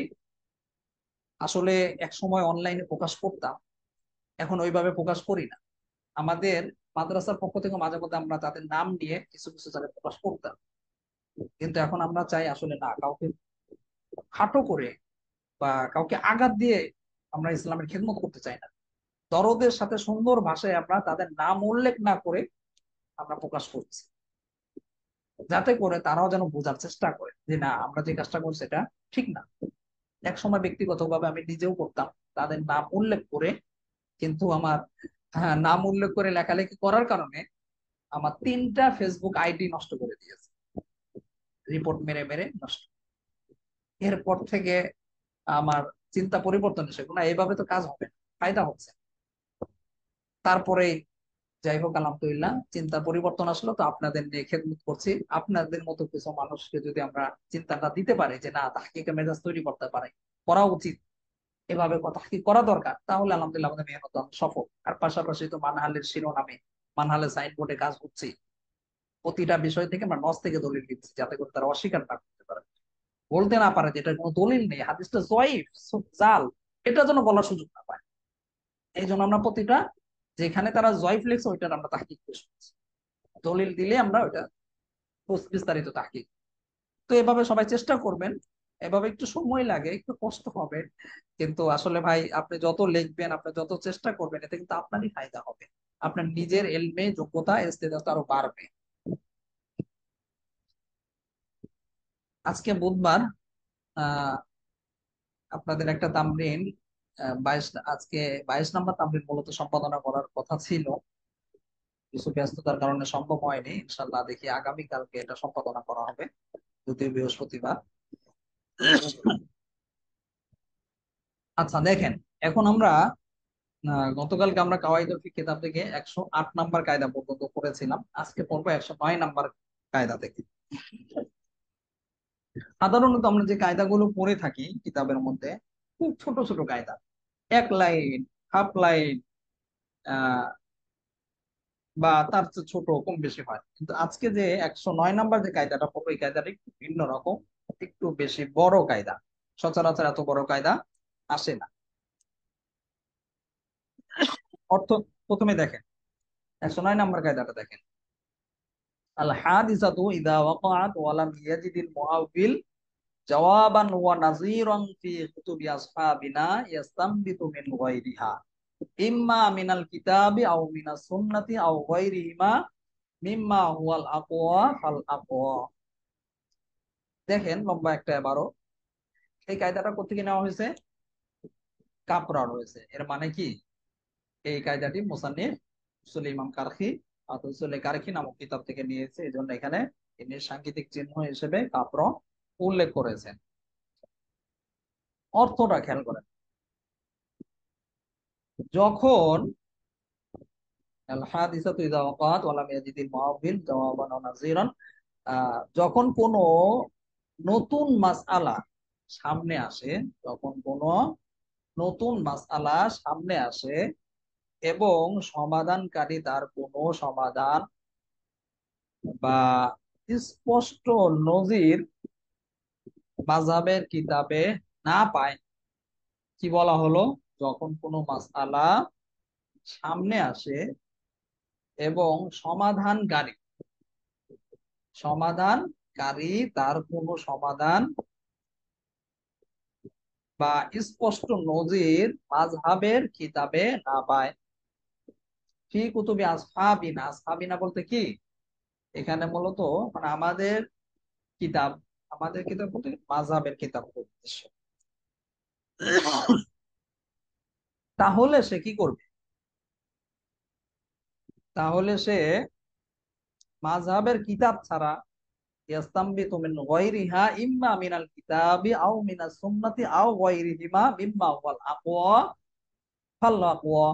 আসলে এক সময় অনলাইনে প্রকাশ করতাম, এখন ওইভাবে প্রকাশ করি না। আমাদের মাদ্রাসার পক্ষ থেকে মাঝে মধ্যে আমরা তাদের নাম নিয়ে কিছু কিছু জায়গায় প্রকাশ করতাম, কিন্তু এখন আমরা চাই আসলে না, কাউকে খাটো করে বা কাউকে আঘাত দিয়ে আমরা ইসলামের খেদমত করতে চাই না। দরদের সাথে সুন্দর ভাষায় আমরা তাদের নাম উল্লেখ না করে আমরা প্রকাশ করছি, যাতে করে তারাও যেন বোঝার চেষ্টা করে যে না, আমরা যে কাজটা করছি এটা ঠিক না। এক সময় ব্যক্তিগতভাবে আমি নিজেও করতাম, তাদের নাম উল্লেখ করে, কিন্তু আমার নাম উল্লেখ করে লেখালেখি করার কারণে আমার 3টা ফেসবুক আইডি নষ্ট করে দিয়েছে, রিপোর্ট মেরে মেরে নষ্ট। এরপর থেকে আমার চিন্তা পরিবর্তন এসে না, এইভাবে তো কাজ হবে না, ফায়দা হচ্ছে। তারপরে যাই হোক আলহামদুলিল্লাহ চিন্তা পরিবর্তন আসলো, তো আপনাদের নিয়ে খেদমত করছি। আপনাদের মতো কিছু মানুষকে যদি আমরা চিন্তাটা দিতে পারি যে না, তাহকিকে মেজাজ তৈরি করতে পারে, করা উচিত, এভাবে কথা কি করা দরকার, তাহলে আলহামদুলিল্লাহ আমাদের মেহনত সফল। আর পাশাপাশি তো মানহালের শিরোনামে, মানহালের সাইনবোর্ডে কাজ করছি, প্রতিটা বিষয় থেকে আমরা নস থেকে দলিল দিচ্ছি, যাতে করে তারা অস্বীকার না করতে পারে, বলতে না পারে যে এটার কোনো দলিল নেই, হাদিসটা জয়ীফ, জাল, এটা যেন বলার সুযোগ না পায়। এই জন্য আমরা প্রতিটা, যেখানে তারা জয়ীফ লিখছে ওইটার আমরা তাহকিক পেশ করছি, দলিল দিলে আমরা ওইটা বিস্তারিত তাহকিক। তো এভাবে সবাই চেষ্টা করবেন, এভাবে একটু সময় লাগে, একটু কষ্ট হবে, কিন্তু আসলে ভাই আপনি যত লিখবেন, আপনি যত চেষ্টা করবেন, এতে কিন্তু আপনারই ফায়দা হবে, আপনার নিজের এলমে যোগ্যতা ইস্তেদাত আরো বাড়বে। আজকে বুধবার, আহ আপনাদের একটা তামরিন 22, আজকে 22 নম্বর তামরিন মূলত সম্পাদনা করার কথা ছিল, কিছু ব্যস্ততার কারণে সম্ভব হয়নি। ইনশাল্লাহ দেখি আগামী কালকে এটা সম্পাদনা করা হবে, যদি বৃহস্পতিবার। আচ্ছা দেখেন, এখন আমরা গতকালকে আমরা কাওয়াইদুল ফিকহ কিতাব থেকে 108 নম্বর কায়দা পর্যন্ত পড়েছিলাম, আজকে পড়বো 109 নম্বর কায়দা থেকে। সাধারণত আমরা যে কায়দাগুলো পড়ে থাকি কিতাবের মধ্যে, খুব ছোট ছোট কায়দা, 1 লাইন, হাফ লাইন, আহ বা তার চেয়ে ছোট কম বেশি হয়, কিন্তু আজকে যে 109 নম্বর যে কায়দাটা পড়বো, এই কায়দাটা একটু ভিন্ন রকম, একটু বেশি বড় কায়দা, সচরাচর এত বড় কায়দা আসে না। অর্থ, প্রথমে দেখেন 109 নম্বর কায়দাটা দেখেন, আল হাদিসাতু ইদা ওয়াকাআত ওয়া লাম ইয়াজিদিল মুআউবিল জাওয়াবান ওয়া নাযীরান ফি কুতুবি আসহাবিনা ইয়াস্তামবিতু মিন গায়রিহা ইম্মা মিনাল কিতাবি আও মিনাস সুন্নাতি আও গায়রিহিমা মিম্মা হুয়াল আকওয়া ফাল আকওয়া। দেখেন লম্বা একটা এবারও, এই কায়দাটা কোত্থেকে নেওয়া হয়েছে? কাপড়া রয়েছে। এর মানে কি, এই কায়দাটি মুসান্নিফ উসুল ইমাম কারখি অথবা উসুল কারখি নামক কিতাব থেকে নিয়েছে, এই জন্য এখানে তিনি সাংকেতিক চিহ্ন হিসেবে কাপড় উল্লেখ করেছেন। অর্থটা খেয়াল করেন, যখন আল হাদিসাতু ইযা ওয়াকাত ওয়া লাম ইয়াজিদিল মুআব্বিল জাওয়াবান ওয়া নাযীরান, যখন কোনো নতুন মাসআলা সামনে আসে, যখন কোনো নতুন মাসআলা সামনে আসে এবং সমাধানকারী তার কোনো সমাধান বা স্পষ্ট নজির মাযহাবের কিতাবে না পায়। কি বলা হলো? যখন কোনো মাসআলা সামনে আসে এবং সমাধানকারী তার কোনো সমাধান বা স্পষ্ট নজির মাযহাবের কিতাবে না পায়। ফি কুতুবি আসহাবিনা, আসহাবিনা বলতে কি এখানে মূলত মানে কিতাব আমাদের কিতাব বলতে মাযহাবের কিতাব উদ্দেশ্য। তাহলে সে কি করবে? তাহলে সে মাযহাবের কিতাব ছাড়া ইয়াস্তামবিতু মিন গায়রিহা ইম্মা মিনাল কিতাবি আও মিনাস সুন্নাতি আও গায়রিহিমা মিম্মা হুয়াল আকওয়া ফাল আকওয়া।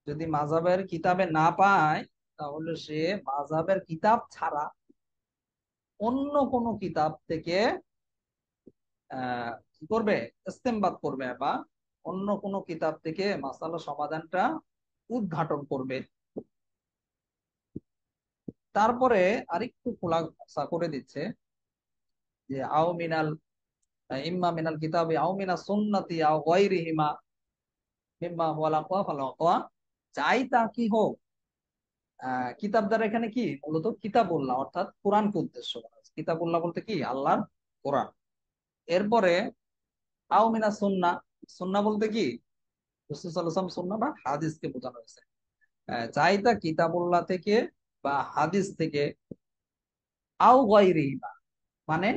যদি মাযহাবের কিতাবে না পায় তাহলে সে মাযহাবের কিতাব ছাড়া অন্য কোন কিতাব থেকে কি করবে? ইস্তেমবাদ করবে, বা অন্য কোন কিতাব থেকে মাসালা সমাধানটা উদ্ঘাটন করবে। তারপরে আরেকটু খোলাসা করে দিচ্ছে যে ইম্মা মিনাল কিতাবি আও মিনাস সুন্নাতি আও গায়রিহিমা মিম্মা হুয়াল আকওয়া ফাল আকওয়া। যাই তা কি হোক, কিতাব দ্বারা এখানে কি মূলত কিতাবুল্লাহ অর্থাৎ কোরআনকে উদ্দেশ্য করা হয়েছে। কিতাবুল্লাহ বলতে কি আল্লাহর কোরআন। এরপরে আও মিনাস সুন্নাহ, সুন্নাহ বলতে কি রাসূল সাল্লাল্লাহু আলাইহি ওয়াসাল্লাম সুন্নাহ বা হাদিসকে বোঝানো হয়েছে। চাই তা কিতাবুল্লাহ থেকে বা হাদিস থেকে, আও গায়রিহিমা মানে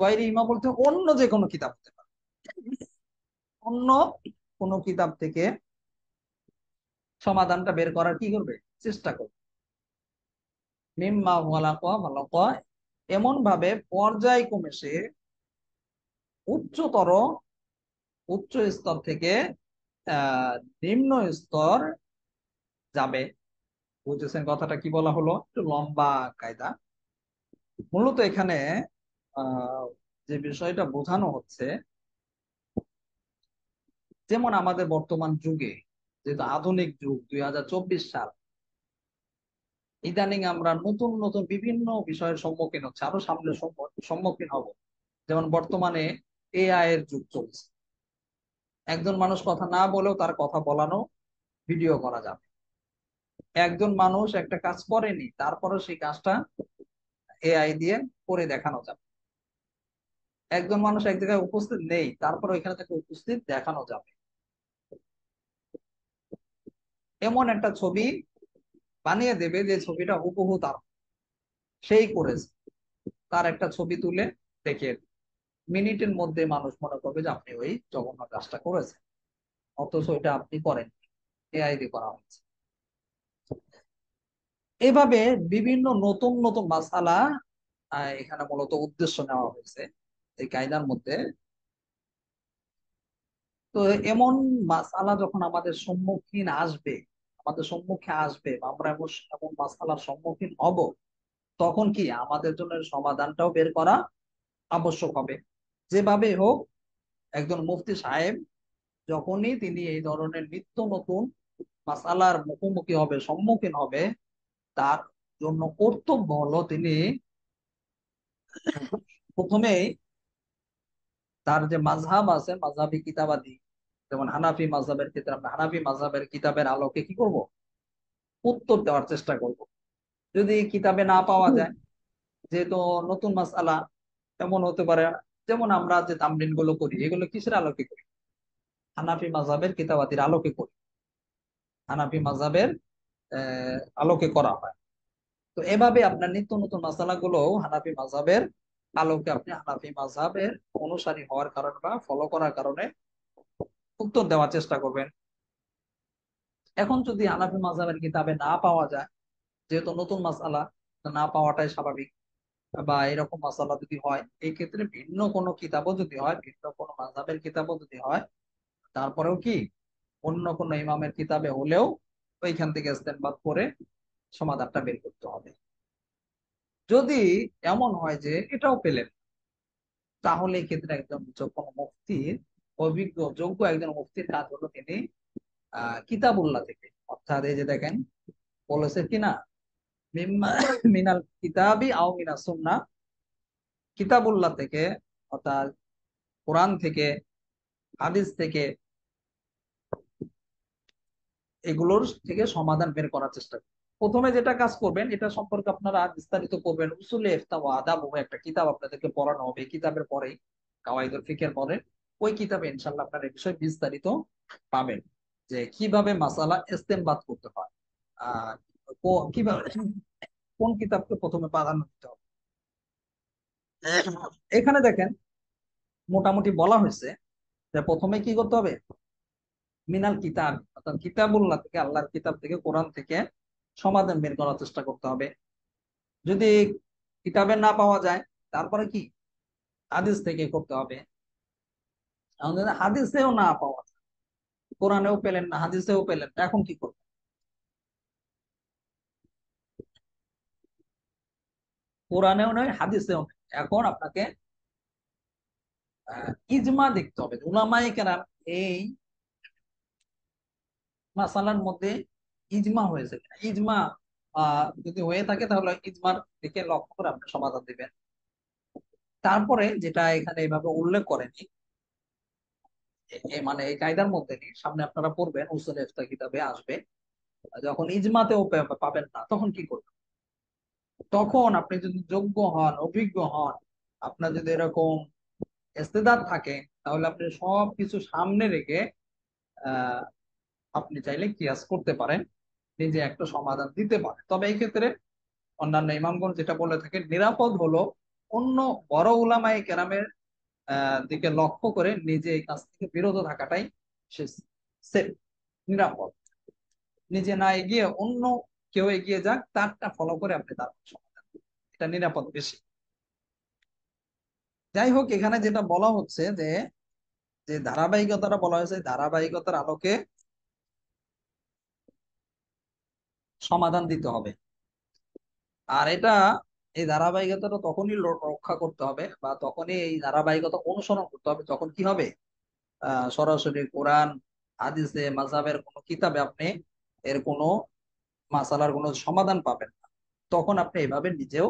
গায়রিহিমা বলতে অন্য যে কোনো কিতাব হতে পারে, অন্য কোনো কিতাব থেকে সমাধানটা বের করার কি করবে? চেষ্টা করবে। মিম্মা হুয়াল আকওয়া ফাল আকওয়া, এমন ভাবে পর্যায়ক্রমে সে উচ্চতর উচ্চ স্তর থেকে আহ নিম্ন স্তর যাবে। বুঝেছেন কথাটা কি বলা হলো? একটু লম্বা কায়দা। মূলত এখানে আহ যে বিষয়টা বোঝানো হচ্ছে, যেমন আমাদের বর্তমান যুগে, যেহেতু আধুনিক যুগ 2024 সাল, ইদানিং আমরা নতুন নতুন বিভিন্ন বিষয়ের সম্মুখীন হচ্ছে, আরো সামনে সম্মুখীন হব। যেমন বর্তমানে এআই এর যুগ চলছে। একজন মানুষ কথা না বলেও তার কথা বলানো ভিডিও করা যাবে। একজন মানুষ একটা কাজ করেনি, তারপরে সেই কাজটা এআই দিয়ে করে দেখানো যাবে। একজন মানুষ এক জায়গায় উপস্থিত নেই, তারপরে ওইখানে তাকে উপস্থিত দেখানো যাবে। এমন একটা ছবি বানিয়ে দেবে যে ছবিটা হুবহু তার সেই করেছে, তার একটা ছবি তুলে দেখে মিনিটের মধ্যে মানুষ মনে করবে যে আপনি ওই জঘন্য কাজটা করেছেন, অথচ ওইটা আপনি করেন, এআই দিয়ে করা হয়েছে। এভাবে বিভিন্ন নতুন নতুন মাসালা এখানে মূলত উদ্দেশ্য নেওয়া হয়েছে এই কায়দার মধ্যে। তো এমন মাসালা যখন আমাদের সম্মুখে আসবে বা আমরা এমন এমন মাসালার সম্মুখীন হব, তখন কি আমাদের জন্য এর সমাধানটাও বের করা আবশ্যক হবে। যেভাবে হোক, একজন মুফতি সাহেব যখনই তিনি এই ধরনের নিত্য নতুন মাসালার মুখোমুখি হবে, সম্মুখীন হবে, তার জন্য কর্তব্য হলো তিনি প্রথমেই তার যে মাযহাব আছে, মাযহাবী কিতাবাদি, যেমন হানাফি মাযহাবের কিতাবের আলোকে কি করব? উত্তর দেওয়ার চেষ্টা করব। যদি কিতাবে না পাওয়া যায়, যেহেতু নতুন মাসআলা, এমন হতে পারে, যেমন আমরা যে তামরিন গুলো করি এগুলো কিসের আলোকে করি? হানাফি মাযহাবের কিতাবাতির আলোকে করি, হানাফি মাযহাবের আলোকে করা হয়। তো এভাবে আপনার নিত্য নতুন মাসালা গুলো হানাফি মাযহাবের আলোকে আপনি হানাফি মাযহাবের অনুসারী হওয়ার কারণে বা ফলো করার কারণে উত্তর দেওয়ার চেষ্টা করবেন। এখন যদি হানাফি মাযহাবের কিতাবে না পাওয়া যায়, যেহেতু নতুন মাসালা, না পাওয়াটাই স্বাভাবিক, বা এরকম মাসালা যদি হয়, এই ক্ষেত্রে ভিন্ন কোনো কিতাবও যদি হয়, ভিন্ন কোনো মাযহাবের কিতাবও যদি হয়, তারপরেও কি অন্য কোনো ইমামের কিতাবে হলেও ওইখান থেকে ইস্তেনবাত করে সমাধানটা বের করতে হবে। যদি এমন হয় যে এটাও পেলেন, তাহলে এই ক্ষেত্রে একজন কোনো মুফতির, অভিজ্ঞ যোগ্য একজন মুফতির কাজ হলো তিনি কিতাবুল্লাহ থেকে, অর্থাৎ এই যে দেখেন বলেছে কিনা মিনাল কিতাবি আও মিনা সুন্নাহ, কিতাবুল্লাহ থেকে অর্থাৎ কোরআন থেকে, হাদিস থেকে, এগুলোর থেকে সমাধান বের করার চেষ্টা করবেন। প্রথমে যেটা কাজ করবেন, এটা সম্পর্কে আপনারা বিস্তারিত করবেন, উসুলে ইফতা ওয়া আদাব একটা কিতাব আপনাদেরকে পড়ানো হবে, এই কিতাবের পরেই কাওয়াইদুল ফিকহের পরে ওই কিতাবে ইনশাআল্লাহ আপনারা এই বিষয়ে বিস্তারিত পাবেন, যে কিভাবে মাসালা ইস্তেমবাত করতে হয়, আহ কিভাবে কোন কিতাবকে প্রথমে প্রাধান্য দিতে হবে। এখানে দেখেন মোটামুটি বলা হয়েছে যে প্রথমে কি করতে হবে, মিনাল কিতাব অর্থাৎ কিতাবুল্লাহ থেকে, আল্লাহর কিতাব থেকে, কোরআন থেকে সমাধান বের করার চেষ্টা করতে হবে। যদি কিতাবে না পাওয়া যায়, তারপরে কি হাদিস থেকে করতে হবে। এখন যদি হাদিসেও না পাওয়া যায়, কোরআনেও পেলেন না, হাদিসেও পেলেন না, এখন কি করবেন? কোরআনেও নয়, হাদিসেও নয়, এখন আপনাকে ইজমা দেখতে হবে। উলামায়ে কেরাম এই মাসালার মধ্যে ইজমা হয়েছে কিনা। ইজমা যদি হয়ে থাকে তাহলে ইজমার দিকে লক্ষ্য করে আপনি সমাধান দিবেন। তারপরে যেটা এখানে এভাবে উল্লেখ করেনি, মানে এই কায়দার মধ্যে নেই, সামনে আপনারা পড়বেন উসুল ইফতা কিতাবে আসবে, যখন ইজমাতেও পাবেন না তখন কি করবেন? তখন আপনি যদি যোগ্য হন, অভিজ্ঞ হন, আপনার যদি এরকম ইস্তেদাদ থাকে, তাহলে আপনি সবকিছু সামনে রেখে আহ আপনি চাইলে কিয়াস করতে পারেন, নিজে একটা সমাধান দিতে পারেন। তবে এই ক্ষেত্রে অন্যান্য ইমামগণ যেটা বলে থাকে, নিরাপদ হলো অন্য বড় উলামায়ে কেরামের দিকে লক্ষ্য করে নিজে এই কাজ থেকে বিরত থাকাটাই সেফ, নিরাপদ। নিজে না এগিয়ে অন্য কেউ এগিয়ে যাক, তারটা ফলো করে আপনি তার সমাধান দিন। এটা নিরাপদ বেশি। যাই হোক, এখানে যেটা বলা হচ্ছে যে যে ধারাবাহিকতাটা বলা হয়েছে, ধারাবাহিকতার আলোকে সমাধান দিতে হবে। আর এটা, এই ধারাবাহিকতাটা তখনই রক্ষা করতে হবে বা তখনই এই ধারাবাহিকতা অনুসরণ করতে হবে যখন কি হবে, সরাসরি কোরআন হাদিসে মাযহাবের কোনো কিতাবে আপনি এর কোনো মাসালার কোনো সমাধান পাবেন না। তখন আপনি এভাবে নিজেও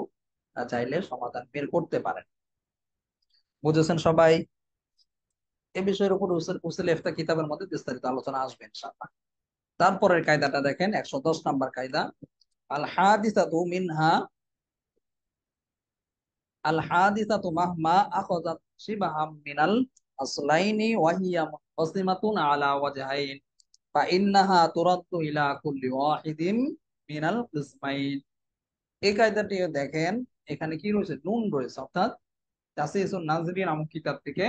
চাইলে সমাধান বের করতে পারেন। বুঝেছেন সবাই? এ বিষয়ের উপর উসুল ইফতা কিতাবের মধ্যে বিস্তারিত আলোচনা আসবে ইনশাআল্লাহ। তারপরের কায়দাটা দেখেন, 110 নাম্বার কায়দা, আল হাদিসাতু মিনহা, আল হাদিসাতু মাহমা আখাযাত শিবহাম মিনাল আসলাইনি ওয়া হিয়া মুনকাসিমাতুন আলা ওয়াজহাইন ফা ইন্নাহা তুরাদ্দু ইলা কুল্লি ওয়াহিদিন মিনাল কিসমাইন। এই কায়দাটি দেখেন, এখানে কি রয়েছে, নুন রয়েছে, অর্থাৎ তাসিসুন নাজরী নামক কিতাব থেকে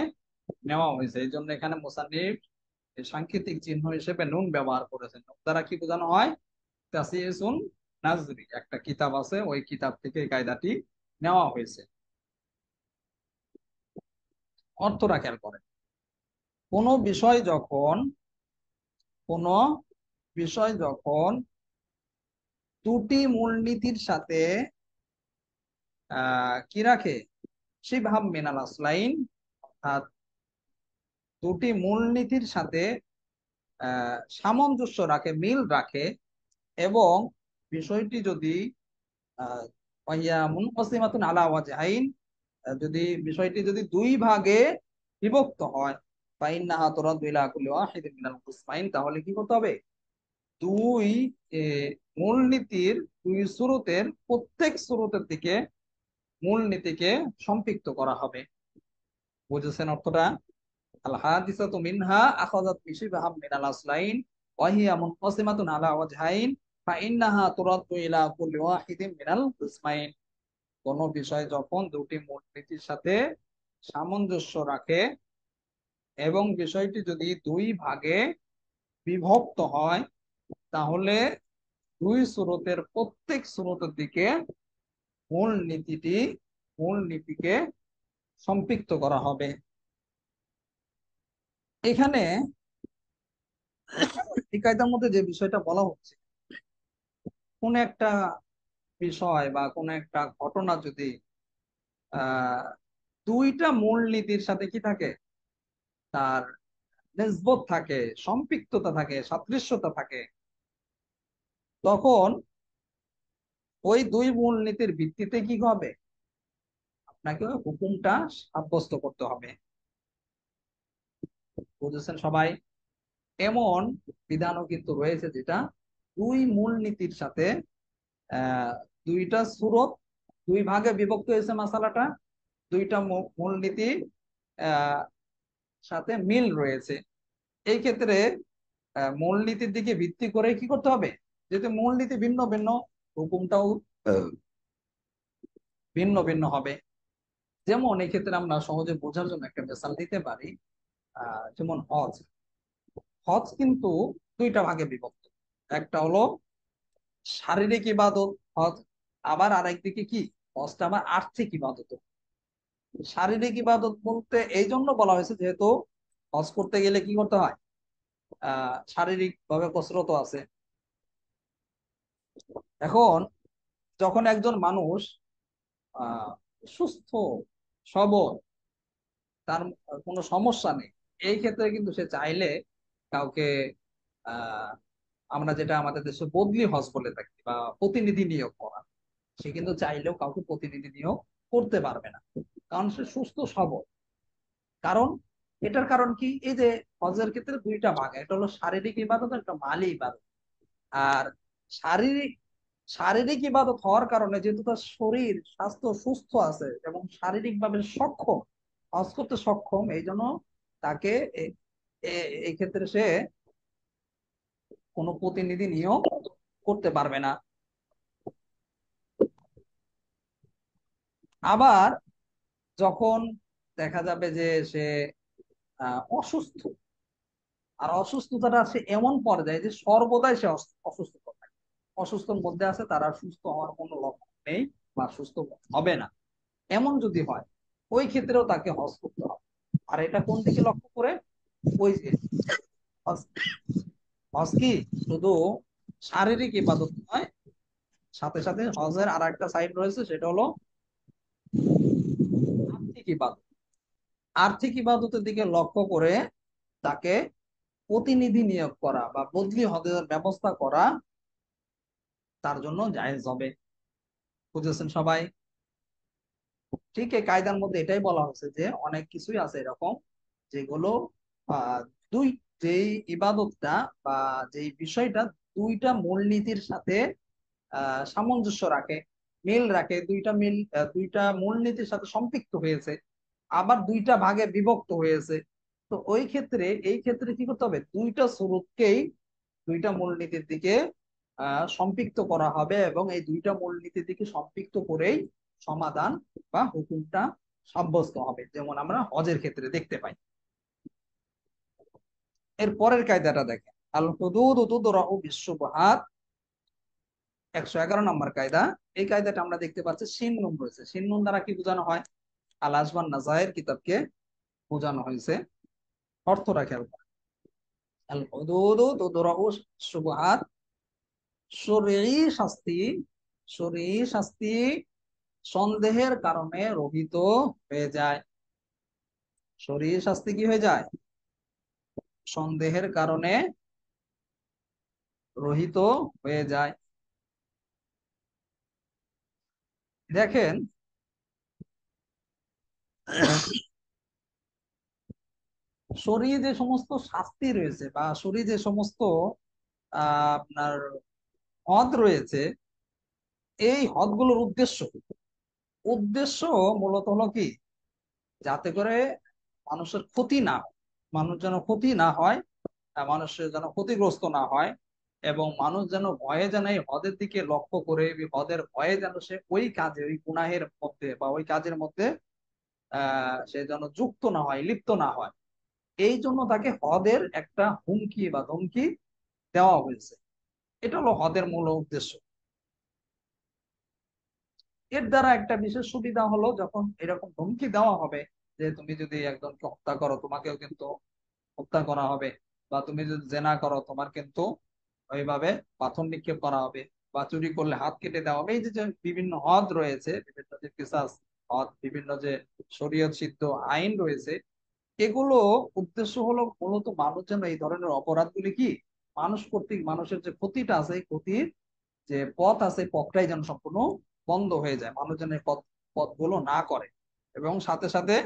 নেওয়া হয়েছে। এই জন্য এখানে মুসান্নিফ সাংকেতিক চিহ্ন হিসেবে নুন ব্যবহার করেছেন। দ্বারা কি বোঝানো হয়, তাসিসুন নাজরী একটা কিতাব আছে, ওই কিতাব থেকে এই কায়দাটি নেওয়া হয়েছে। অর্থটা খেয়াল করেন, কোনো বিষয় যখন, কোনো বিষয় যখন দুটি মূলনীতির সাথে কি রাখে, শিবহাম মিনাল আসলাইন, অর্থাৎ দুটি মূলনীতির সাথে সামঞ্জস্য রাখে, মিল রাখে, এবং বিষয়টি যদি মুনকাসিমাতুন আলা ওয়াজহাইন, যদি বিষয়টি যদি দুই ভাগে বিভক্ত হয়, ফাইন্নাহা তুরাদ্দু ইলা কুল্লি ওয়াহিদিন মিনাল কিসমাইন, তাহলে কি করতে হবে, দুই মূলনীতির দুই সুরতের প্রত্যেক সুরতের দিকে মূলনীতিকে সম্পৃক্ত করা হবে। বুঝেছেন অর্থটা? আল হাদিসাতু মিনহা আখাযাত বিশিবহাম মিনাল আসলাইন ওয়া হিয়া মুনকাসিমাতুন আলা ওয়াজহাইন ফাইন্নাহা তুরাদ্দু ইলা কুল্লি ওয়াহিদিন মিনাল কিসমাইন। কোন বিষয় যখন দুটি মূলনীতির সাথে সামঞ্জস্য রাখে এবং বিষয়টি যদি দুই ভাগে বিভক্ত হয়, তাহলে দুই সুরতের প্রত্যেক সুরতের দিকে মূলনীতিকে সম্পৃক্ত করা হবে। এখানে এই কায়দার মধ্যে যে বিষয়টা বলা হচ্ছে, কোন একটা বিষয় বা কোন একটা ঘটনা যদি আহ দুইটা মূলনীতির সাথে কি থাকে, তার নিসবত থাকে, সম্পৃক্ততা থাকে, সাদৃশ্যতা থাকে, তখন ওই দুই মূলনীতির ভিত্তিতে কি হবে, আপনাকে ওই হুকুমটা সাব্যস্ত করতে হবে। বুঝেছেন সবাই? এমন বিধানও কিন্তু রয়েছে যেটা দুই মূলনীতির সাথে আহ দুইটা সূরত দুই ভাগে বিভক্ত হয়েছে, মাসালাটা দুইটা মূলনীতি আহ সাথে মিল রয়েছে। এই ক্ষেত্রে মূলনীতির দিকে ভিত্তি করে কি করতে হবে, যেহেতু মূলনীতি ভিন্ন ভিন্ন, হুকুমটাও ভিন্ন ভিন্ন হবে। যেমন এই ক্ষেত্রে আমরা সহজে বোঝার জন্য একটা মিসাল দিতে পারি। যেমন হজ, হজ কিন্তু দুইটা ভাগে বিভক্ত। একটা হলো শারীরিক ইবাদত হজ, আবার আরেকদিকে কি, হজটা আবার আর্থিক ইবাদত। শারীরিক ইবাদত বলতে এই জন্য বলা হয়েছে যেহেতু হজ করতে গেলে কি করতে হয়, শারীরিক ভাবে কসরত আছে। এখন যখন একজন মানুষ আহ সুস্থ সবল, তার কোনো সমস্যা নেই, এই ক্ষেত্রে কিন্তু সে চাইলে কাউকে আহ আমরা যেটা আমাদের দেশে বদলি হজ বলে থাকি বা প্রতিনিধি নিয়োগ করা, সে কিন্তু চাইলেও কাউকে প্রতিনিধি নিয়োগ করতে পারবে না, কারণ সে সুস্থ সবল। কারণ এটার কারণ কি, এই যে হজের ক্ষেত্রে দুইটা ভাগ, একটা হলো শারীরিক ইবাদত, একটা মালি ইবাদত। আর শারীরিক শারীরিক ইবাদত হওয়ার কারণে যেহেতু তার শরীর স্বাস্থ্য সুস্থ আছে এবং শারীরিক ভাবে সক্ষম, হজ করতে সক্ষম, এই জন্য তাকে এই ক্ষেত্রে সে কোনো প্রতিনিধি নিয়োগ করতে পারবে না। আবার যখন দেখা যাবে যে সে অসুস্থ, আর অসুস্থতাটা সে এমন পর্যায়ে যে সর্বদাই সে অসুস্থ থাকে, অসুস্থর মধ্যে আছে, তার আর সুস্থ হওয়ার কোনো লক্ষণ নেই বা সুস্থ হবে না, এমন যদি হয়, ওই ক্ষেত্রেও তাকে হজ করতে হবে। আর এটা কোন দিকে লক্ষ্য করে, ওই যে হজ হজ কি শুধু শারীরিক ইবাদত নয়, সাথে সাথে হজের আর একটা সাইড রয়েছে, সেটা হলো আর্থিক ইবাদত। আর্থিক ইবাদতের দিকে লক্ষ্য করে তাকে প্রতিনিধি নিয়োগ করা বা বদলি হজের ব্যবস্থা করা তার জন্য জায়েজ হবে। বুঝেছেন সবাই? ঠিক এই কায়দার মধ্যে এটাই বলা হয়েছে যে অনেক কিছুই আছে এরকম যেগুলো আহ দুই যেই ইবাদতটা বা যেই বিষয়টা দুইটা মূলনীতির সাথে সামঞ্জস্য রাখে, মিল রাখে, দুইটা মূলনীতির সাথে সম্পৃক্ত হয়েছে, আবার দুইটা ভাগে বিভক্ত হয়েছে। তো এই ক্ষেত্রে কি করতে হবে, দুইটা সুরতকেই দুইটা মূলনীতির দিকে সম্পৃক্ত করা হবে এবং এই দুইটা মূলনীতির দিকে সম্পৃক্ত করেই সমাধান বা হুকুমটা সাব্যস্ত হবে, যেমন আমরা হজের ক্ষেত্রে দেখতে পাই। এর পরের কায়দাটা দেখেন, আল হুদুদ তুদরাউ বিশুবহাত, 111 নম্বর কায়দা। এই কায়দাটা আমরা দেখতে পাচ্ছি শিন নুন রয়েছে, শিন নুন দ্বারা কি বোঝানো হয়, আল আসবান নাজায়ের কিতাবকে বোঝানো হয়েছে। অর্থটা খেয়াল করেন, আল হুদুদ তুদরাউ বিশুবহাত, শরঈ শাস্তি, শরঈ শাস্তি সন্দেহের কারণে রহিত হয়ে যায়। শরঈ শাস্তি কি হয়ে যায়, সন্দেহের কারণে রহিত হয়ে যায়। দেখেন শরীরে যে সমস্ত শাস্তি রয়েছে বা শরীরে যে সমস্ত আপনার হদ রয়েছে, এই হদগুলোর উদ্দেশ্য কি? উদ্দেশ্য মূলত হলো কি, যাতে করে মানুষের ক্ষতি না হয়, মানুষ যেন ক্ষতি না হয়, মানুষের যেন ক্ষতিগ্রস্ত না হয়, এবং মানুষ যেন ভয়ে যেন এই হদের দিকে লক্ষ্য করে এই হদের ভয়ে যেন সে ওই কাজে, ওই গুনাহের মধ্যে বা ওই কাজের মধ্যে সে যেন যুক্ত না হয়, লিপ্ত না হয়। এই জন্য তাকে হদের একটা হুমকি বা ধমকি দেওয়া হয়েছে। এটা হলো হদের মূল উদ্দেশ্য। এর দ্বারা একটা বিশেষ সুবিধা হলো, যখন এরকম হুমকি দেওয়া হবে যে তুমি যদি একজনকে হত্যা করো তোমাকেও কিন্তু হত্যা করা হবে, বা তুমি যদি জেনা করো তোমার কিন্তু ওইভাবে পাথর নিক্ষেপ করা হবে, বা চুরি করলে হাত কেটে দেওয়া হবে, এই যে যে বিভিন্ন হদ রয়েছে, বিভিন্ন যে কিসাস হদ, বিভিন্ন যে শরীয়ত সিদ্ধ আইন রয়েছে, এগুলো উদ্দেশ্য হলো মূলত মানুষ যেন এই ধরনের অপরাধগুলি কি, মানুষ কর্তৃক মানুষের যে ক্ষতিটা আছে, এই ক্ষতির যে পথ আছে, পথটাই যেন সম্পূর্ণ বন্ধ হয়ে যায়, মানুষ যেন এই পথগুলো না করে। এবং সাথে সাথে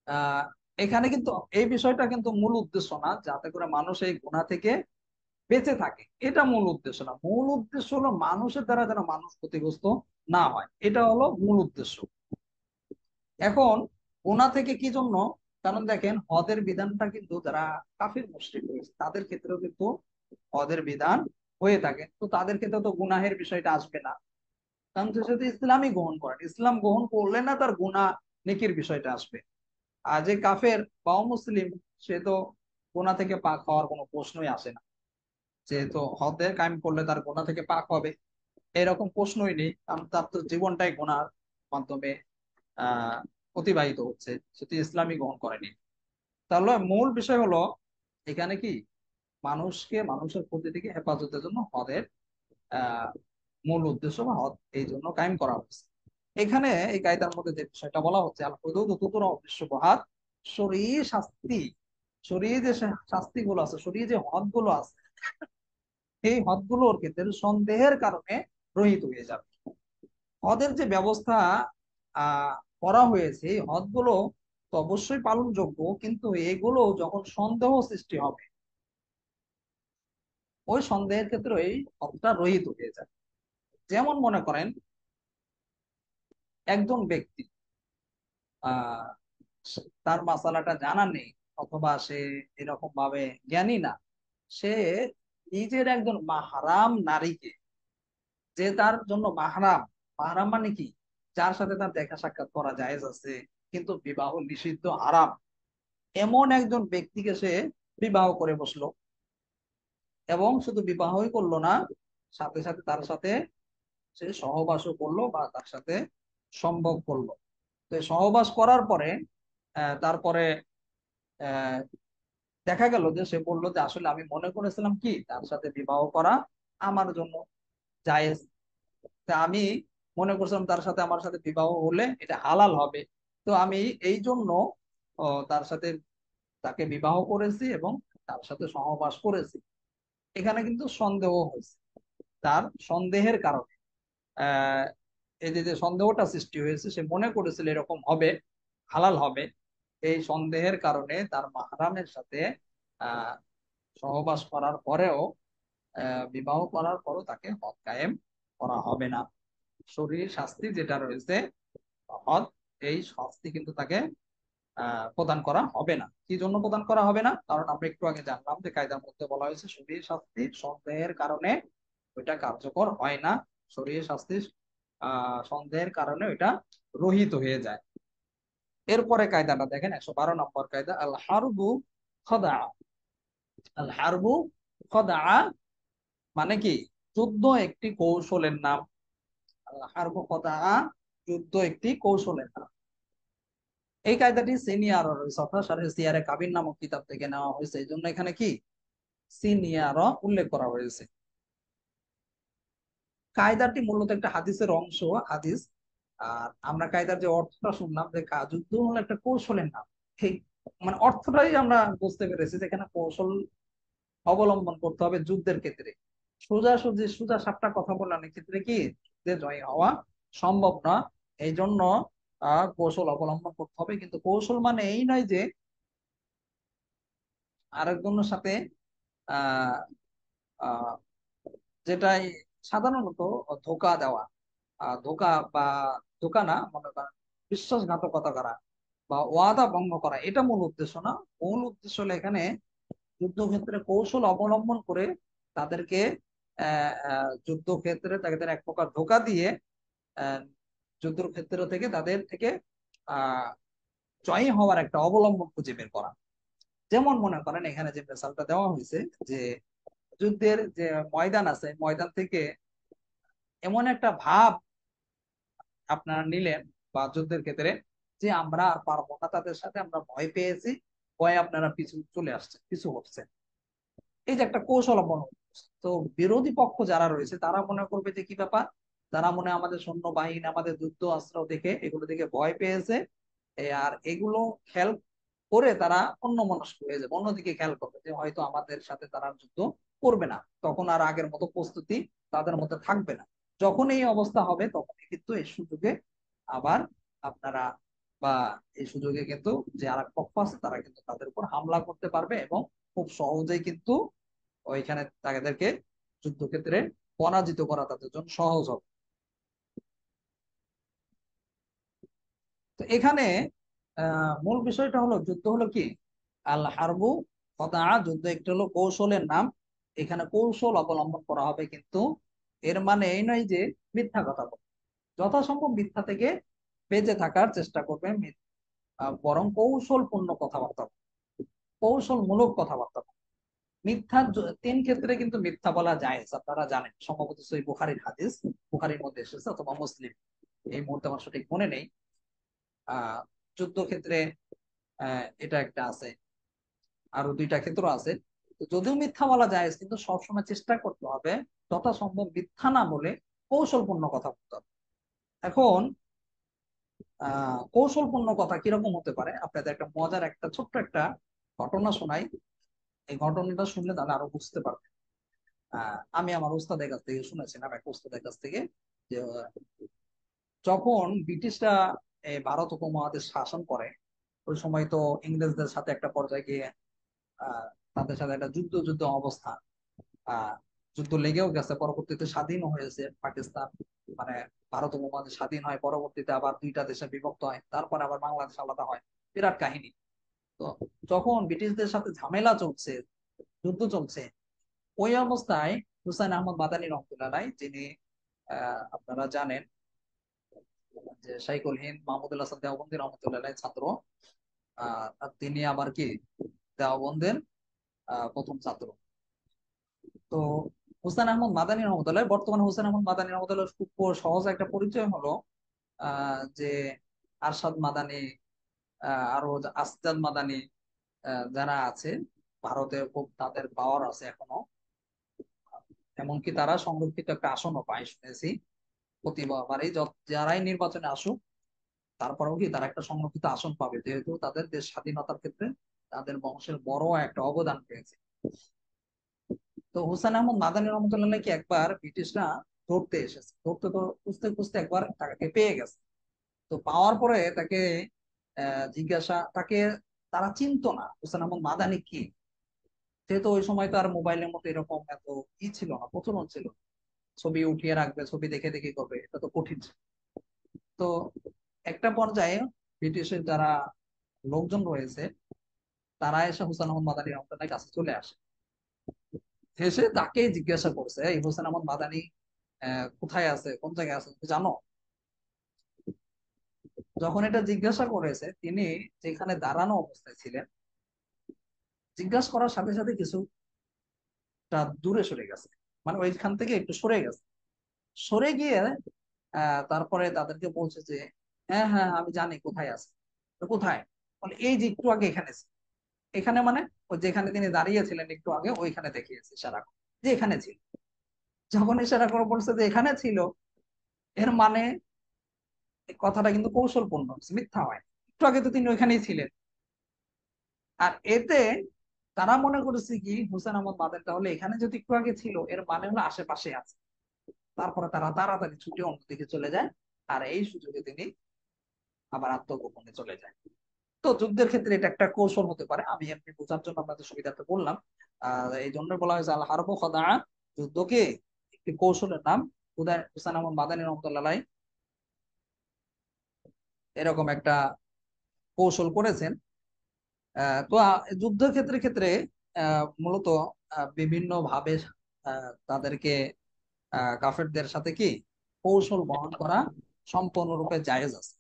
আহ এখানে কিন্তু এই বিষয়টা কিন্তু মূল উদ্দেশ্য না, যাতে করে মানুষ এই গুনাহ থেকে বেঁচে থাকে, এটা মূল উদ্দেশ্য না। মূল উদ্দেশ্য হলো মানুষের দ্বারা যেন মানুষ ক্ষতিগ্রস্ত না হয়, এটা হলো মূল উদ্দেশ্য। এখন গুনাহ থেকে কি জন্য, কারণ দেখেন হদের বিধানটা কিন্তু যারা কাফির মুশরিক রয়েছে তাদের ক্ষেত্রেও কিন্তু হদের বিধান হয়ে থাকে, তো তাদের ক্ষেত্রে তো গুনাহের বিষয়টা আসবে না, কারণ সে যদি ইসলামই গ্রহণ করেন, ইসলাম গ্রহণ করলে না তার গুনাহ নেকির বিষয়টা আসবে। আর যে কাফের বা অমুসলিম, সে তো গুনাহ থেকে পাক হওয়ার কোনো প্রশ্নই আসে না, যেহেতু হদের কায়েম করলে তার গুনাহ থেকে পাক হবে এরকম প্রশ্নই নেই, কারণ তার তো জীবনটাই গুনার মাধ্যমে আহ অতিবাহিত হচ্ছে, সেটি ইসলামই গ্রহণ করেনি। তাহলে মূল বিষয় হলো এখানে কি, মানুষকে মানুষের ক্ষতি থেকে হেফাজতের জন্য হদের আহ মূল উদ্দেশ্য বা হদ এই জন্য কায়েম করা হচ্ছে। এখানে এই কায়দার মধ্যে যে বিষয়টা বলা হচ্ছে, আল হুদুদ তুতুরা বিশ্ববহাত, শরীর শাস্তি, শরীর যে শাস্তি গুলো আছে, শরীর যে হদ গুলো আছে, এই হদ গুলোর ক্ষেত্রে সন্দেহের কারণে রহিত হয়ে যাবে। হদের যে ব্যবস্থা করা হয়েছে, এই হদগুলো তো অবশ্যই পালনযোগ্য, কিন্তু এগুলো যখন সন্দেহ সৃষ্টি হবে, ওই সন্দেহের ক্ষেত্রে এই হদটা রহিত হয়ে যায়। যেমন মনে করেন একজন ব্যক্তি আহ তার মাসালাটা জানা নেই, অথবা সে এরকম ভাবে জ্ঞানী না, সে নিজের একজন মাহরাম নারীকে, যে তার জন্য মাহরাম, মাহরাম মানে কি, যার সাথে তার দেখা সাক্ষাৎ করা জায়েজ আছে কিন্তু বিবাহ নিষিদ্ধ হারাম, এমন একজন ব্যক্তিকে সে বিবাহ করে বসলো। এবং শুধু বিবাহই করলো না, সাথে সাথে তার সাথে সে সহবাসও করলো বা তার সাথে সম্ভোগ করলো। তো এই সহবাস করার পরে তারপরে আহ, দেখা গেল যে সে বললো যে আসলে আমি মনে করেছিলাম কি তার সাথে বিবাহ করা আমার জন্য জায়েজ, তা আমি মনে করছিলাম তার সাথে আমার সাথে বিবাহ হলে এটা হালাল হবে, তো আমি এই জন্য তার সাথে তাকে বিবাহ করেছি এবং তার সাথে সহবাস করেছি। এখানে কিন্তু সন্দেহ হয়েছে, তার সন্দেহের কারণে আহ এই যে যে সন্দেহটা সৃষ্টি হয়েছে, সে মনে করেছিল এরকম হবে, হালাল হবে, এই সন্দেহের কারণে তার মাহরামের সাথে আহ সহবাস করার পরেও, বিবাহ করার পরও তাকে হদ কায়েম করা হবে না। শরীর শাস্তি যেটা রয়েছে হদ, এই শাস্তি কিন্তু তাকে প্রদান করা হবে না। কি জন্য প্রদান করা হবে না, কারণ আমরা একটু আগে জানলাম যে কায়দার মধ্যে বলা হয়েছে শরীর শাস্তি সন্দেহের কারণে ওইটা কার্যকর হয় না, শরীর শাস্তি সন্দেহের কারণে ওইটা রহিত হয়ে যায়। এরপরে কায়দাটা দেখেন, 112 নম্বর কায়দা, আল হারবু খদা। আল হারবু খদা মানে কি, যুদ্ধ একটি কৌশলের নাম। আল হারবু খদা, যুদ্ধ একটি কৌশলের নাম। এই কায়দাটি সিনিয়র অর্থাৎ সিয়ারে কাবির নামক কিতাব থেকে নেওয়া হয়েছে, এই জন্য এখানে কি সিনিয়র উল্লেখ করা হয়েছে। কায়দাটি মূলত একটা হাদিসের অংশ, হাদিস। আর আমরা কায়দার যে অর্থটা শুনলাম যে যুদ্ধ হলো একটা কৌশলের নাম, ঠিক মানে অর্থটাই আমরা বুঝতে পেরেছি যে এখানে কৌশল অবলম্বন করতে হবে যুদ্ধের ক্ষেত্রে। সোজাসুজি সোজা সাপটা কথা বলার ক্ষেত্রে কি যুদ্ধে জয় হওয়া সম্ভব না, এই জন্য কৌশল অবলম্বন করতে হবে। কিন্তু কৌশল মানে এই নয় যে আরেকজনের সাথে আহ আহ যেটাই সাধারণত ধোঁকা দেওয়া, ধোকা বা ধোকা না, মনে করেন বিশ্বাসঘাতকতা করা বা ওয়াদা ভঙ্গ করা, এটা মূল উদ্দেশ্য না। মূল উদ্দেশ্য হলো এখানে যুদ্ধক্ষেত্রে কৌশল অবলম্বন করে তাদেরকে যুদ্ধক্ষেত্রে তাদের এক প্রকার ধোকা দিয়ে আহ, যুদ্ধক্ষেত্র থেকে তাদের থেকে আহ জয়ী হওয়ার একটা অবলম্বন খুঁজে বের করা। যেমন মনে করেন এখানে যে মিসালটা দেওয়া হয়েছে যে যুদ্ধের যে ময়দান আছে, ময়দান থেকে এমন একটা ভাব আপনারা নিলেন বা যুদ্ধের ক্ষেত্রে যে আমরা আর পারবো না তাদের সাথে, আমরা ভয় পেয়েছি, ভয়ে আপনারা পিছু চলে আসছেন, পিছু হচ্ছেন। এই যে একটা কৌশল অবলম্বন করছে। তো বিরোধী পক্ষ যারা রয়েছে তারা মনে করবে যে কি ব্যাপার, তারা মনে হয় আমাদের সৈন্য বাহিনী আমাদের যুদ্ধ অস্ত্র দেখে এগুলো দেখে ভয় পেয়েছে, আর এগুলো খেয়াল করে তারা অন্যমনস্ক হয়ে যাবে, অন্যদিকে খেয়াল করবে যে হয়তো আমাদের সাথে তারা যুদ্ধ করবে না, তখন আর আগের মতো প্রস্তুতি তাদের মধ্যে থাকবে না। যখন এই অবস্থা হবে তখনই কিন্তু এই সুযোগে আবার আপনারা বা এই সুযোগে কিন্তু যে আর এক পক্ষ আছে তারা কিন্তু তাদের উপর হামলা করতে পারবে এবং খুব সহজেই কিন্তু ওইখানে তাদেরকে যুদ্ধক্ষেত্রে পরাজিত করা তাদের জন্য সহজ হবে। তো এখানে মূল বিষয়টা হলো যুদ্ধ হলো কি, আল হারবু খদা, যুদ্ধ একটি হলো কৌশলের নাম। এখানে কৌশল অবলম্বন করা হবে, কিন্তু এর মানে এই নয় যে মিথ্যা কথা বলবে। যথাসম্ভব মিথ্যা থেকে বেঁচে থাকার চেষ্টা করবে, বরং কৌশলপূর্ণ কথাবার্তা বলবে, কৌশলমূলক কথাবার্তা বলবে। মিথ্যার তিন ক্ষেত্রে কিন্তু মিথ্যা বলা যায়, আপনারা জানেন সম্ভবত সই বুখারীর হাদিস, বুখারীর মধ্যে এসেছে অথবা মুসলিম, এই মুহূর্তে আমার সঠিক মনে নেই। যুদ্ধক্ষেত্রে এটা একটা আছে, আরো দুইটা ক্ষেত্র আছে। তো যদিও মিথ্যা বলা যায় কিন্তু সবসময় চেষ্টা করতে হবে যথাসম্ভব মিথ্যা না বলে কৌশলপূর্ণ কথা বলতে হবে। এখন কৌশলপূর্ণ কথা কিরকম হতে পারে, আপনাদের একটা মজার একটা ছোট্ট একটা ঘটনা শোনাই। এই ঘটনাটা শুনলে তাহলে আরো বুঝতে পারবে। আমি আমার উস্তাদের কাছ থেকে শুনেছিলাম, এক উস্তাদের কাছ থেকে, যে যখন ব্রিটিশরা এই ভারত উপমহাদেশ শাসন করে, ওই সময় তো ইংরেজদের সাথে একটা পর্যায়ে গিয়ে আহ তাদের সাথে একটা যুদ্ধ যুদ্ধ অবস্থা, আহ যুদ্ধ লেগেও গেছে, পরবর্তীতে স্বাধীনও হয়েছে পাকিস্তান, মানে ভারত উপমহাদেশ স্বাধীন হয়, পরবর্তীতে আবার দুইটা দেশে বিভক্ত হয়, তারপর আবার বাংলাদেশ আলাদা হয়, বিরাট কাহিনী। তো যখন ব্রিটিশদের সাথে ঝামেলা চলছে, যুদ্ধ চলছে, ওই অবস্থায় হুসাইন আহমদ মাদানী রহমতুল্লাহ, যিনি আপনারা জানেন যে শাইখুল হিন্দ মাহমুদুল হাসান দেওবন্দি রহমতুল্লাহ ছাত্র, আর তিনি আবার কি দেওবন্দের প্রথম ছাত্র। তো হুসেন আহমদ মাদানী রহমতুল্লাহ, বর্তমানে হুসেন আহমদ মাদানী রহমতুল্লাহ খুব সহজ একটা পরিচয় হলো যে আরশাদ মাদানী, আরো আসজাদ মাদানী, যারা আছে ভারতে খুব তাদের পাওয়ার আছে এখনো। এমনকি তারা সংরক্ষিত একটা আসনও পায় শুনেছি প্রতিবারই, যারাই নির্বাচনে আসুক তারপরেও কি তারা একটা সংরক্ষিত আসন পাবে, যেহেতু তাদের দেশ স্বাধীনতার ক্ষেত্রে তাদের বংশের বড় একটা অবদান পেয়েছে। তো হুসেন আহমদ মাদানী রহমতুল্লাহ কি একবার ব্রিটিশরা ধরতে এসেছে, ধরতে তো খুঁজতে খুঁজতে একবার তাকে পেয়ে গেছে। তো পাওয়ার পরে তাকে জিজ্ঞাসা, তাকে তারা চিনতো না হুসেন আহমদ মাদানী কি, যেহেতু ওই সময় তো আর মোবাইলের মতো এরকম এত ছিল না, প্রচলন ছিল না। ছবি উঠিয়ে রাখবে, ছবি দেখে দেখে করবে, এটা তো কঠিন ছিল। তো একটা পর্যায়ে ব্রিটিশের যারা লোকজন রয়েছে তারা এসে হুসেন আহমদ মাদানী রহমতুল্লাহর কাছে চলে আসে, এসে তাকে জিজ্ঞাসা করছে, এই হোসেন আহমদ মাদানী কোথায় আছে, কোন জায়গায় আছে তুমি জানো? যখন এটা জিজ্ঞাসা করেছে, তিনি যেখানে দাঁড়ানো অবস্থায় ছিলেন, জিজ্ঞাসা করার সাথে সাথে কিছুটা দূরে সরে গেছে, মানে ওইখান থেকে একটু সরে গেছে। সরে গিয়ে তারপরে তাদেরকে বলছে যে হ্যাঁ হ্যাঁ আমি জানি কোথায় আছে। তো কোথায়? বলে এই যে একটু আগে এখানে ছিল। এখানে মানে ওই যেখানে তিনি দাঁড়িয়েছিলেন একটু আগে, ওইখানে দেখিয়েছে ইশারা করে যে এখানে ছিল। যখন ইশারা করে বলছে যে এখানে ছিল, এর মানে এই কথাটা কিন্তু কৌশলপূর্ণ, মিথ্যা হয়, একটু আগে তো তিনি ওইখানেই ছিলেন। আর এতে তারা মনে করেছে কি হুসেন আহমদ মাদানী তাহলে এখানে যদি একটু আগে ছিল, এর মানে হলো আশেপাশে আছে। তারপরে তারা তাড়াতাড়ি ছুটে অন্যদিকে চলে যায়, আর এই সুযোগে তিনি আবার আত্মগোপনে চলে যায়। তো যুদ্ধের ক্ষেত্রে এটা একটা কৌশল হতে পারে, আমি এমনি বোঝার জন্য আপনাদের সুবিধাতে বললাম। এই জন্য বলা হয়েছে আল হারবু খদা, যুদ্ধকে একটি কৌশলের নাম। হুসাইন আহমদ মাদানী রহমতুল্লাহ এরকম একটা কৌশল করেছেন। তো যুদ্ধের ক্ষেত্রে ক্ষেত্রে মূলত বিভিন্ন ভাবে তাদেরকে কাফেরদের সাথে কি কৌশল বহন করা সম্পূর্ণরূপে জায়েজ আছে।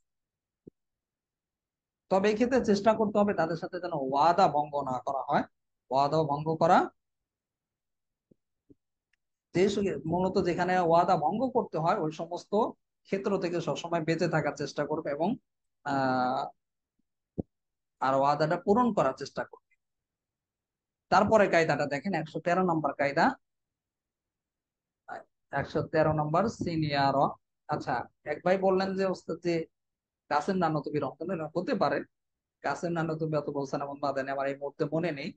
তবে এই ক্ষেত্রে চেষ্টা করতে হবে তাদের সাথে যেন ওয়াদা ভঙ্গ না করা হয়। ওয়াদা ভঙ্গ করা মূলত যেখানে ওয়াদা ভঙ্গ করতে হয় ওই সমস্ত ক্ষেত্র থেকে সবসময় বেঁচে থাকার চেষ্টা করবে এবং আহ আর ওয়াদাটা পূরণ করার চেষ্টা করবে। তারপরে কায়দাটা দেখেন 113 নম্বর কায়দা, 113 নম্বর সিনিয়র। আচ্ছা, এক ভাই বললেন যে ওস্তাদ যে কাসেম নানতুবি রহমাতুল্লাহ হতে পারে, কাসেম নানতুবি অত বলছেন এমন বাদে আমার এই মুহূর্তে মনে নেই,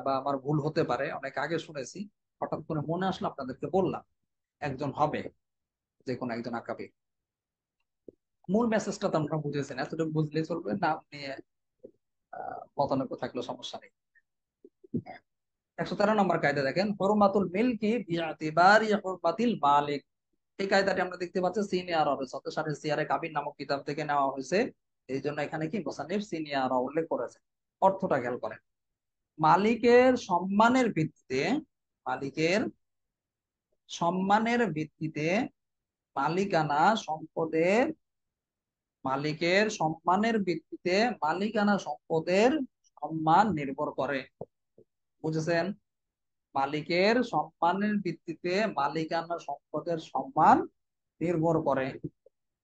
বা আমার ভুল হতে পারে, অনেক আগে শুনেছি, হঠাৎ করে মনে আসলো আপনাদেরকে বললাম একজন হবে, যে কোনো একজন আকাবি। মূল মেসেজটা তো আমরা বুঝেছেন, এতটুকু বুঝলেই চলবে না, আপনি মতানৈক্য থাকলে সমস্যা নেই। 113 নম্বর কায়দা দেখেন, হুরমাতুল মিলকি বিআতিবারি হুরমাতিল মালিক। এই কায়দাটি আমরা দেখতে পাচ্ছি সিনিয়র সাথে সিয়ারে কাবির নামক কিতাব থেকে নেওয়া হয়েছে। এই জন্য এখানে কি মুসান্নিফ সিনিয়র উল্লেখ করেছে। অর্থটা খেয়াল করেন, মালিকের সম্মানের ভিত্তিতে, মালিকের সম্মানের ভিত্তিতে মালিকানা সম্পদের, মালিকের সম্মানের ভিত্তিতে মালিকানা সম্পদের সম্মান নির্ভর করে। বুঝেছেন? মালিকের সম্মানের ভিত্তিতে মালিকানা সম্পদের সম্মান নির্ভর করে।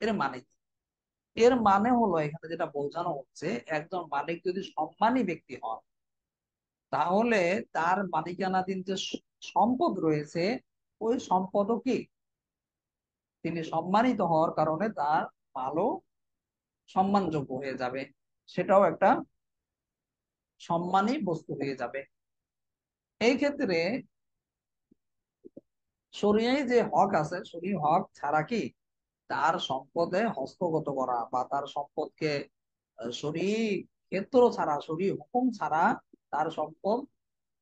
এর মানে কি? এর মানে হলো এখানে যেটা বোঝানো হচ্ছে, একজন মালিক যদি সম্মানী ব্যক্তি হন তাহলে তার মালিকানাধীন যে সম্পদ রয়েছে ওই সম্পদও কি তিনি সম্মানিত হওয়ার কারণে তার মালও সম্মানযোগ্য হয়ে যাবে, সেটাও একটা সম্মানী বস্তু হয়ে যাবে। এই ক্ষেত্রে শরীয়ী যে হক আছে, শরীয়ী হক ছাড়া কি তার সম্পদে হস্তগত করা বা তার সম্পদকে শরীয়ী ক্ষেত্র ছাড়া, শরীয়ী হুকুম ছাড়া তার সম্পদ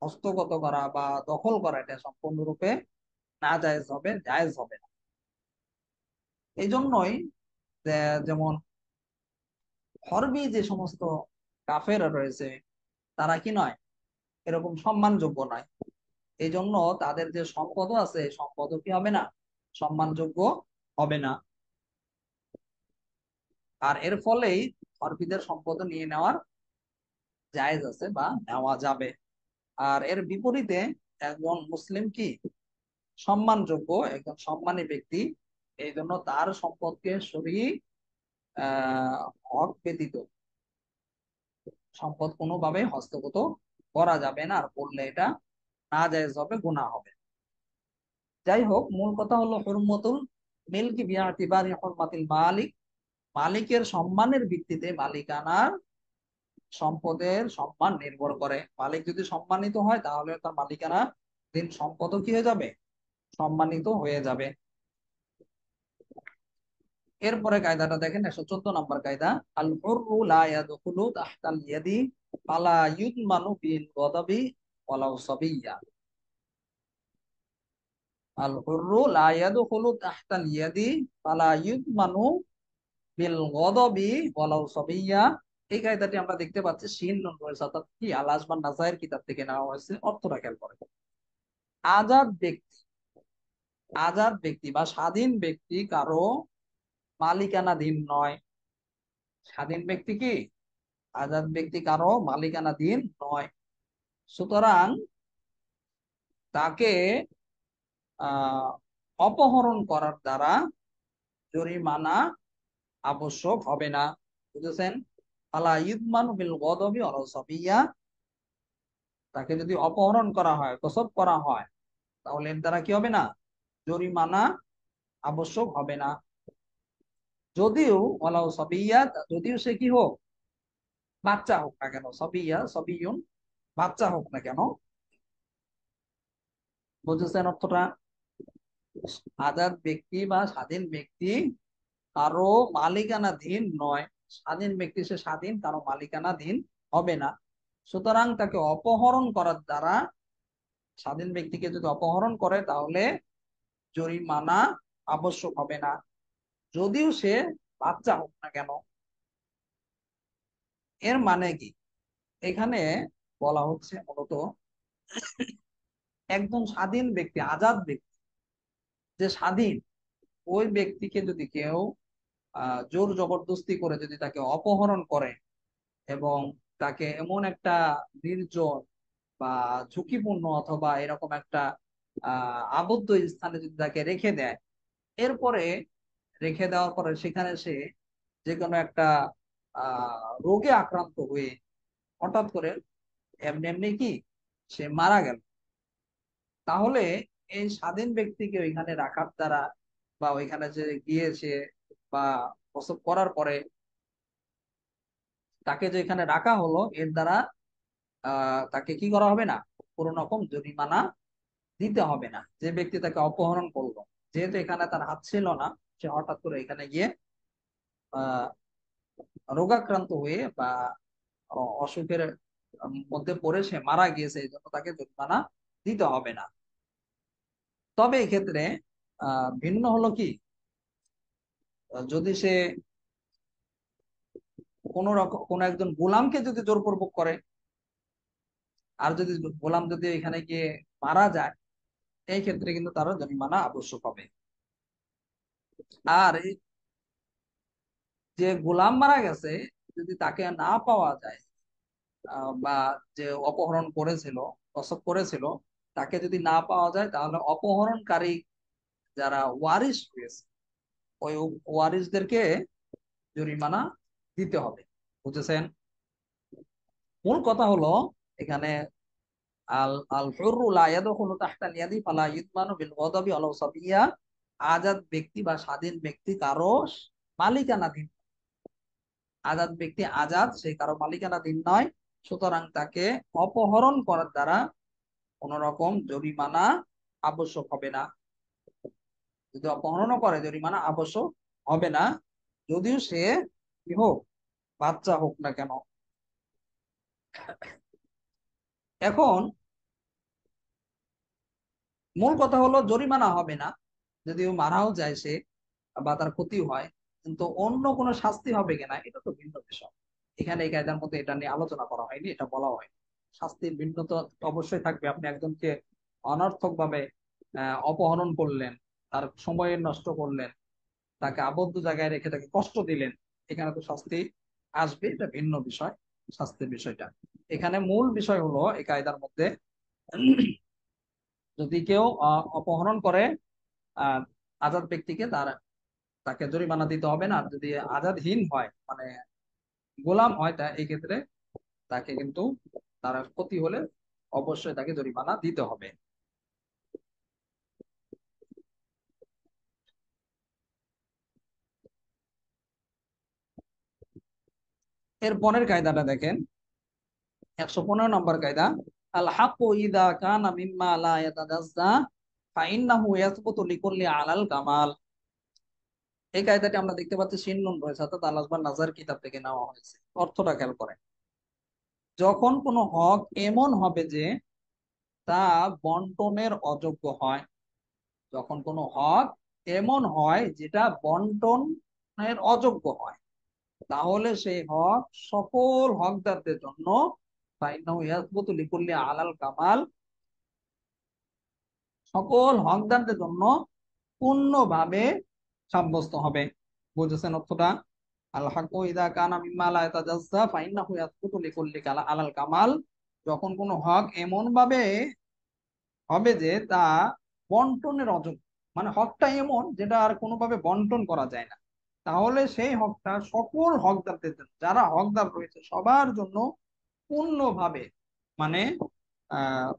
হস্তগত করা বা দখল করা এটা সম্পূর্ণরূপে না জায়েজ হবে, জায়েজ হবে না। এই জন্যই যেমন হরবি যে সমস্ত কাফেররা রয়েছে তারা কি নয়, এরকম সম্মানযোগ্য নয়। এই জন্য তাদের যে সম্পদও আছে সম্পদও কি হবে না, সম্মানযোগ্য হবে না। আর এর ফলেই হরবিদের সম্পদ নিয়ে নেওয়ার জায়েজ আছে বা নেওয়া যাবে। আর এর বিপরীতে একজন মুসলিম কি সম্মানযোগ্য, একজন সম্মানী ব্যক্তি, এই জন্য তার সম্পদকে সরিয়ে হক ব্যতীত সম্পদ কোনোভাবে হস্তগত করা যাবে না, আর করলে এটা নাজায়েজ হবে, গুনাহ হবে। যাই হোক, মূল কথা হলো হুরমাতুল মিলকি বিআতিবারি হুরমাতিল মালিক, মালিকের সম্মানের ভিত্তিতে মালিকানার সম্পদের সম্মান নির্ভর করে। মালিক যদি সম্মানিত হয় তাহলে তার মালিকানা দিন সম্পদও কি হয়ে যাবে, সম্মানিত হয়ে যাবে। এরপরে কায়দাটা দেখেন 114 নম্বর কায়দা, আল হুররু লা ইয়াদখুলু তাহতাল ইয়াদি ফালা ইউদমানু বিল গদাবি ওয়ালাউ সাবিয়্যা। আল হুররু লা ইয়াদখুলু তাহতাল ইয়াদি ফালা ইউদমানু বিল গদাবি ওয়ালাউ সাবিয়্যা। এই কায়দাটি আমরা দেখতে পাচ্ছি শিন নুন রয়েছে, অর্থাৎ কি আল আসবান নাসায়ের কিতাব থেকে নেওয়া হয়েছে। অর্থটা খেয়াল করে, আজাদ ব্যক্তি, আজাদ ব্যক্তি বা স্বাধীন ব্যক্তি কারো মালিকানাধীন নয়। স্বাধীন ব্যক্তি কি, আজাদ ব্যক্তি কারো মালিকানাধীন নয়। সুতরাং তাকে আহ অপহরণ করার দ্বারা জরিমানা আবশ্যক হবে না। বুঝেছেন? আলা ইউদমানু বিল গদবি ওয়াল সাবিয়্যা, তাকে যদি অপহরণ করা হয়, গসব করা হয়, তাহলে এর দ্বারা কি হবে না, জরিমানা আবশ্যক হবে না। যদিও ওয়ালাউ সাবিয়্যা, যদিও সে কি হোক, বাচ্চা হোক না কেন, সাবিয়্যা সাবিয়ুন, বাচ্চা হোক না কেন। বুঝেছেন অর্থটা? আজাদ ব্যক্তি বা স্বাধীন ব্যক্তি কারো মালিকানাধীন নয়। স্বাধীন ব্যক্তি সে স্বাধীন, কারো মালিকানাধীন হবে না। সুতরাং তাকে অপহরণ করার দ্বারা, স্বাধীন ব্যক্তিকে যদি অপহরণ করে তাহলে জরিমানা আবশ্যক হবে না, যদিও সে বাচ্চা হোক না কেন। এর মানে কি? এখানে বলা হচ্ছে মূলত একজন স্বাধীন ব্যক্তি, আজাদ ব্যক্তি, যে স্বাধীন, ওই ব্যক্তিকে যদি কেউ জোর জবরদস্তি করে যদি তাকে অপহরণ করে এবং তাকে এমন একটা নির্জন বা ঝুঁকিপূর্ণ অথবা এরকম একটা আবদ্ধ স্থানে যদি তাকে রেখে দেয়, এরপরে রেখে দেওয়ার পরে সেখানে সে যে কোনো একটা রোগে আক্রান্ত হয়ে হঠাৎ করে এমনি এমনি কি সে মারা গেল, তাহলে এই স্বাধীন ব্যক্তিকে ওইখানে রাখার দ্বারা বা ওইখানে যে গিয়েছে বা প্রসব করার পরে তাকে যে এখানে রাখা হলো, এর দ্বারা তাকে কি করা হবে না, কোনো রকম জরিমানা দিতে হবে না। যে ব্যক্তি তাকে অপহরণ করলো, যেহেতু এখানে তার হাত ছিল না, সে হঠাৎ করে এখানে গিয়ে আহ রোগাক্রান্ত হয়ে বা অসুখের মধ্যে পড়ে সে মারা গিয়েছে, এই জন্য তাকে জরিমানা দিতে হবে না। তবে এক্ষেত্রে ভিন্ন হলো কি, যদি সে কোন রকম কোন একজন গোলামকে যদি জোরপূর্বক করে, আর যদি গোলাম যদি এখানে গিয়ে মারা যায়, এই ক্ষেত্রে কিন্তু তার জরিমানা আবশ্যক হবে। আর যে গোলাম মারা গেছে, যদি তাকে না পাওয়া যায় বা যে অপহরণ করেছিল, প্রসব করেছিল, তাকে যদি না পাওয়া যায়, তাহলে অপহরণকারী যারা ওয়ারিশ রয়েছে, ওই ওয়ারিশদেরকে জরিমানা দিতে হবে। বুঝেছেন? মূল কথা হলো এখানে আল আল হুররু লা ইয়াদখুলু তাহতা ইয়াদি ফালা ইউদমানু বিল গদাবি আলাউ সাবিয়া। আজাদ ব্যক্তি বা স্বাধীন ব্যক্তি কারো মালিকানাধীন। আজাদ ব্যক্তি আজাদ, সে কারো মালিকানাধীন নয়, সুতরাং তাকে অপহরণ করার দ্বারা কোন রকম জরিমানা আবশ্যক হবে না। যদি অপহরণও করে, জরিমানা আবশ্যক হবে না, যদিও সে কি হোক, বাচ্চা হোক না কেন। এখন মূল কথা হলো জরিমানা হবে না, যদিও মারাও যায় সে বা তার ক্ষতি হয়, কিন্তু অন্য কোনো শাস্তি হবে কিনা এটা তো ভিন্ন বিষয়। এখানে এই কায়দার মধ্যে এটা নিয়ে আলোচনা করা হয়নি, এটা বলা হয়নি। শাস্তির ভিন্নতা তো অবশ্যই থাকবে। আপনি একজনকে অনর্থক ভাবে অপহরণ করলেন, তার সময় নষ্ট করলেন, তাকে আবদ্ধ জায়গায় রেখে তাকে কষ্ট দিলেন, এখানে তো শাস্তি আসবে, এটা ভিন্ন বিষয়। শাস্তির বিষয়টা এখানে মূল বিষয় হলো এই কায়দার মধ্যে যদি কেউ অপহরণ করে আহ আজাদ ব্যক্তিকে, তাকে জরিমানা দিতে হবে না। আর যদি আজাদহীন হয়, মানে গোলাম হয়, তা এই ক্ষেত্রে তাকে কিন্তু তার ক্ষতি হলে অবশ্যই তাকে জরিমানা দিতে হবে। এর পরের কায়দাটা দেখেন, 115 নম্বর কায়দা। আল হাক্কু ইযা কানা মিম্মা লা ইয়াতাজাজ্জা ফাইন্নাহু ইয়াসবুতু লিকুল্লি আলাল কামাল। এই কায়দাটি আমরা দেখতে পাচ্ছি সিন্নুন রয়েছে, অর্থাৎ আল আসবার নাজার কিতাব থেকে নেওয়া হয়েছে। অর্থটা খেয়াল করেন, যখন কোনো হক এমন হবে যে তা বন্টনের অযোগ্য হয়, যখন কোনো হক এমন হয় যেটা বন্টনের অযোগ্য হয়, তাহলে সেই হক সকল হকদারদের জন্য ফাইন্নাহু ইয়াসবুতু লিকুল্লি আলাল কামাল, সকল হকদারদের জন্য পূর্ণভাবে সাব্যস্ত হবে। বুঝেছেন অর্থটা? আল হাক্কু ইযা কানা মিম্মা লা ইয়াতাজাজ্জা ফাইন্নাহু ইয়াসবুতু লিকুল্লি আলাল কামাল, যখন কোনো হক এমন ভাবে হবে যে তা বন্টনের অযোগ্য, মানে হকটা এমন যেটা আর কোনোভাবে বন্টন করা যায় না, তাহলে সেই হকটা সকল হকদারদের জন্য, যারা হকদার রয়েছে সবার জন্য পূর্ণভাবে, মানে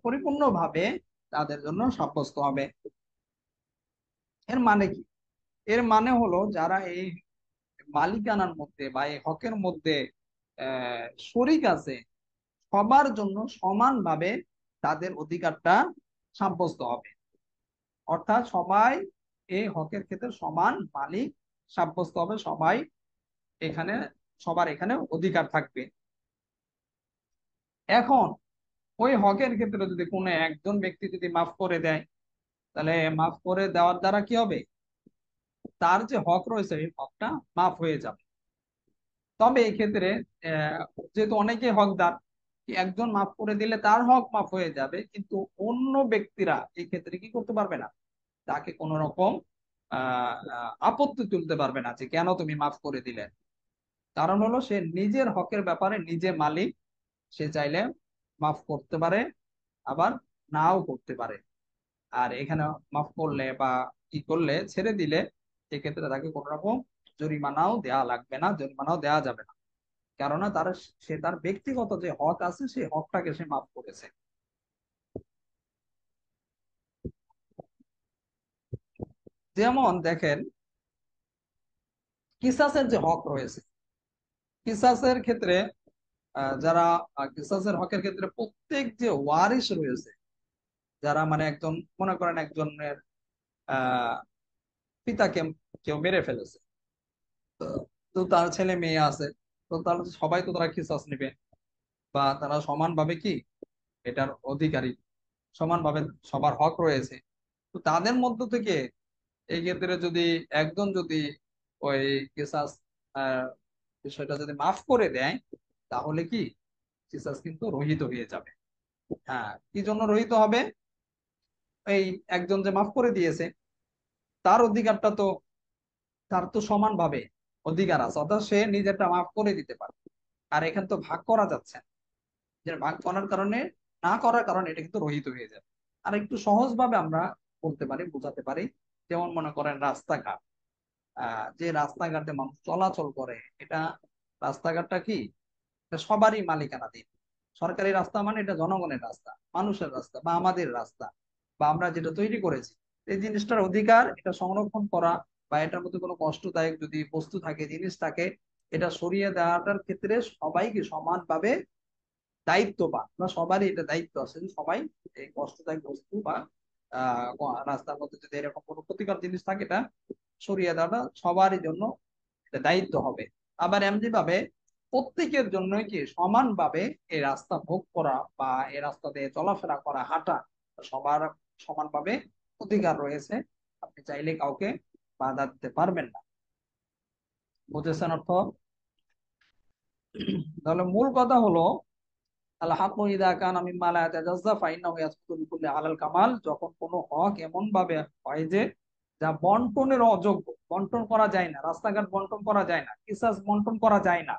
পরিপূর্ণভাবে তাদের জন্য সাব্যস্ত হবে। এর মানে কি? এর মানে হলো যারা এই মালিকানার মধ্যে বা এই হকের মধ্যে শরিক আছে, সবার জন্য সমানভাবে তাদের অধিকারটা সাব্যস্ত হবে। অর্থাৎ সবাই এই হকের ক্ষেত্রে সমান মালিক সাব্যস্ত হবে, সবাই এখানে, সবার এখানে অধিকার থাকবে। এখন ওই হকের ক্ষেত্রে যদি কোনো একজন ব্যক্তি যদি মাফ করে দেয়, তাহলে মাফ করে দেওয়ার দ্বারা কি হবে, তার যে হক রয়েছে এই হকটা মাফ হয়ে যাবে। তবে এই ক্ষেত্রে আহ, যেহেতু অনেকে হকদার, একজন মাফ করে দিলে তার হক মাফ হয়ে যাবে, কিন্তু অন্য ব্যক্তিরা এই ক্ষেত্রে কি করতে পারবে না, তাকে কোন রকম আপত্তি তুলতে পারবে না যে কেন তুমি মাফ করে দিলে। কারণ হলো সে নিজের হকের ব্যাপারে নিজে মালিক, সে চাইলে মাফ করতে পারে, আবার নাও করতে পারে। আর এখানে মাফ করলে বা কি করলে ছেড়ে দিলে এক্ষেত্রে তাকে কোন রকম জরিমানাও দেওয়া লাগবে না, জরিমানাও দেওয়া যাবে না, কেননা সে তার ব্যক্তিগত যে হক আছে সেই হকটাকে সে মাফ করেছে। যেমন দেখেন, কিসাসের যে হক রয়েছে, কিসাসের ক্ষেত্রে যারা কিসাসের হকের ক্ষেত্রে প্রত্যেক যে ওয়ারিশ রয়েছে, যারা মানে একজন, মনে করেন একজনের আহ পিতাকে কেউ মেরে ফেলেছে, তো তো তার ছেলে মেয়ে আছে, তো তার সবাই তো তারা কিসাস নিবে, বা তারা সমানভাবে কি এটার অধিকারী, সমানভাবে সবার হক রয়েছে। তো তাদের মধ্য থেকে এই ক্ষেত্রে যদি একজন যদি ওই কিসাস আহ বিষয়টা যদি মাফ করে দেয়, তাহলে কি কিসাস কিন্তু রহিত হয়ে যাবে। হ্যাঁ, কি জন্য রহিত হবে? এই একজন যে মাফ করে দিয়েছে, তার অধিকারটা তো, তার তো সমানভাবে অধিকার আছে, অর্থাৎ সে নিজেরটা মাফ করে দিতে পারে। আর এখানে তো ভাগ করা যাচ্ছে না, যে ভাগ করার কারণে, না করার কারণে এটা কিন্তু রহিত হয়ে যাবে। আর একটু সহজ ভাবে আমরা বলতে পারি, বোঝাতে পারি, যেমন মনে করেন রাস্তাঘাট, যে রাস্তাঘাটে মানুষ চলাচল করে, এটা রাস্তাঘাটটা কি, এটা সবারই মালিকানাধীন। সরকারি রাস্তা মানে এটা জনগণের রাস্তা, মানুষের রাস্তা, বা আমাদের রাস্তা, বা আমরা যেটা তৈরি করেছি, এই জিনিসটার অধিকার এটা সংরক্ষণ করা, বা এটার মধ্যে কোনো কষ্টদায়ক যদি বস্তু থাকে, জিনিস থাকে, এটা সরিয়ে দেওয়াটার ক্ষেত্রে সবাইকে সমানভাবে দায়িত্ববান, বা সবারই এটা দায়িত্ব আছে যে সবাই এই কষ্টদায়ক বস্তু বা রাস্তার মধ্যে যদি এরকম কোনো ক্ষতিকর জিনিস থাকে, এটা সরিয়ে দেওয়াটা সবারই জন্য এটা দায়িত্ব হবে। আবার এমনি ভাবে প্রত্যেকের জন্যই কি সমানভাবে এই রাস্তা ভোগ করা, বা এই রাস্তা দিয়ে চলাফেরা করা, হাঁটা, সবার সমানভাবে অধিকার রয়েছে। আপনি চাইলে কাউকে বাধা দিতে পারবেন না। বুঝেছেন অর্থ? তাহলে মূল কথা হলো, আল হাক্কু ইযা কানা মিম্মা লা ইয়াতাজাজ্জা ফাইন্নাহু ইয়াসকুতু লিকুল্লি আলাল কামাল। যখন কোনো হক এমন ভাবে হয় যে যা বন্টনের অযোগ্য, বন্টন করা যায় না, রাস্তাঘাট বন্টন করা যায় না, কিসাস বন্টন করা যায় না।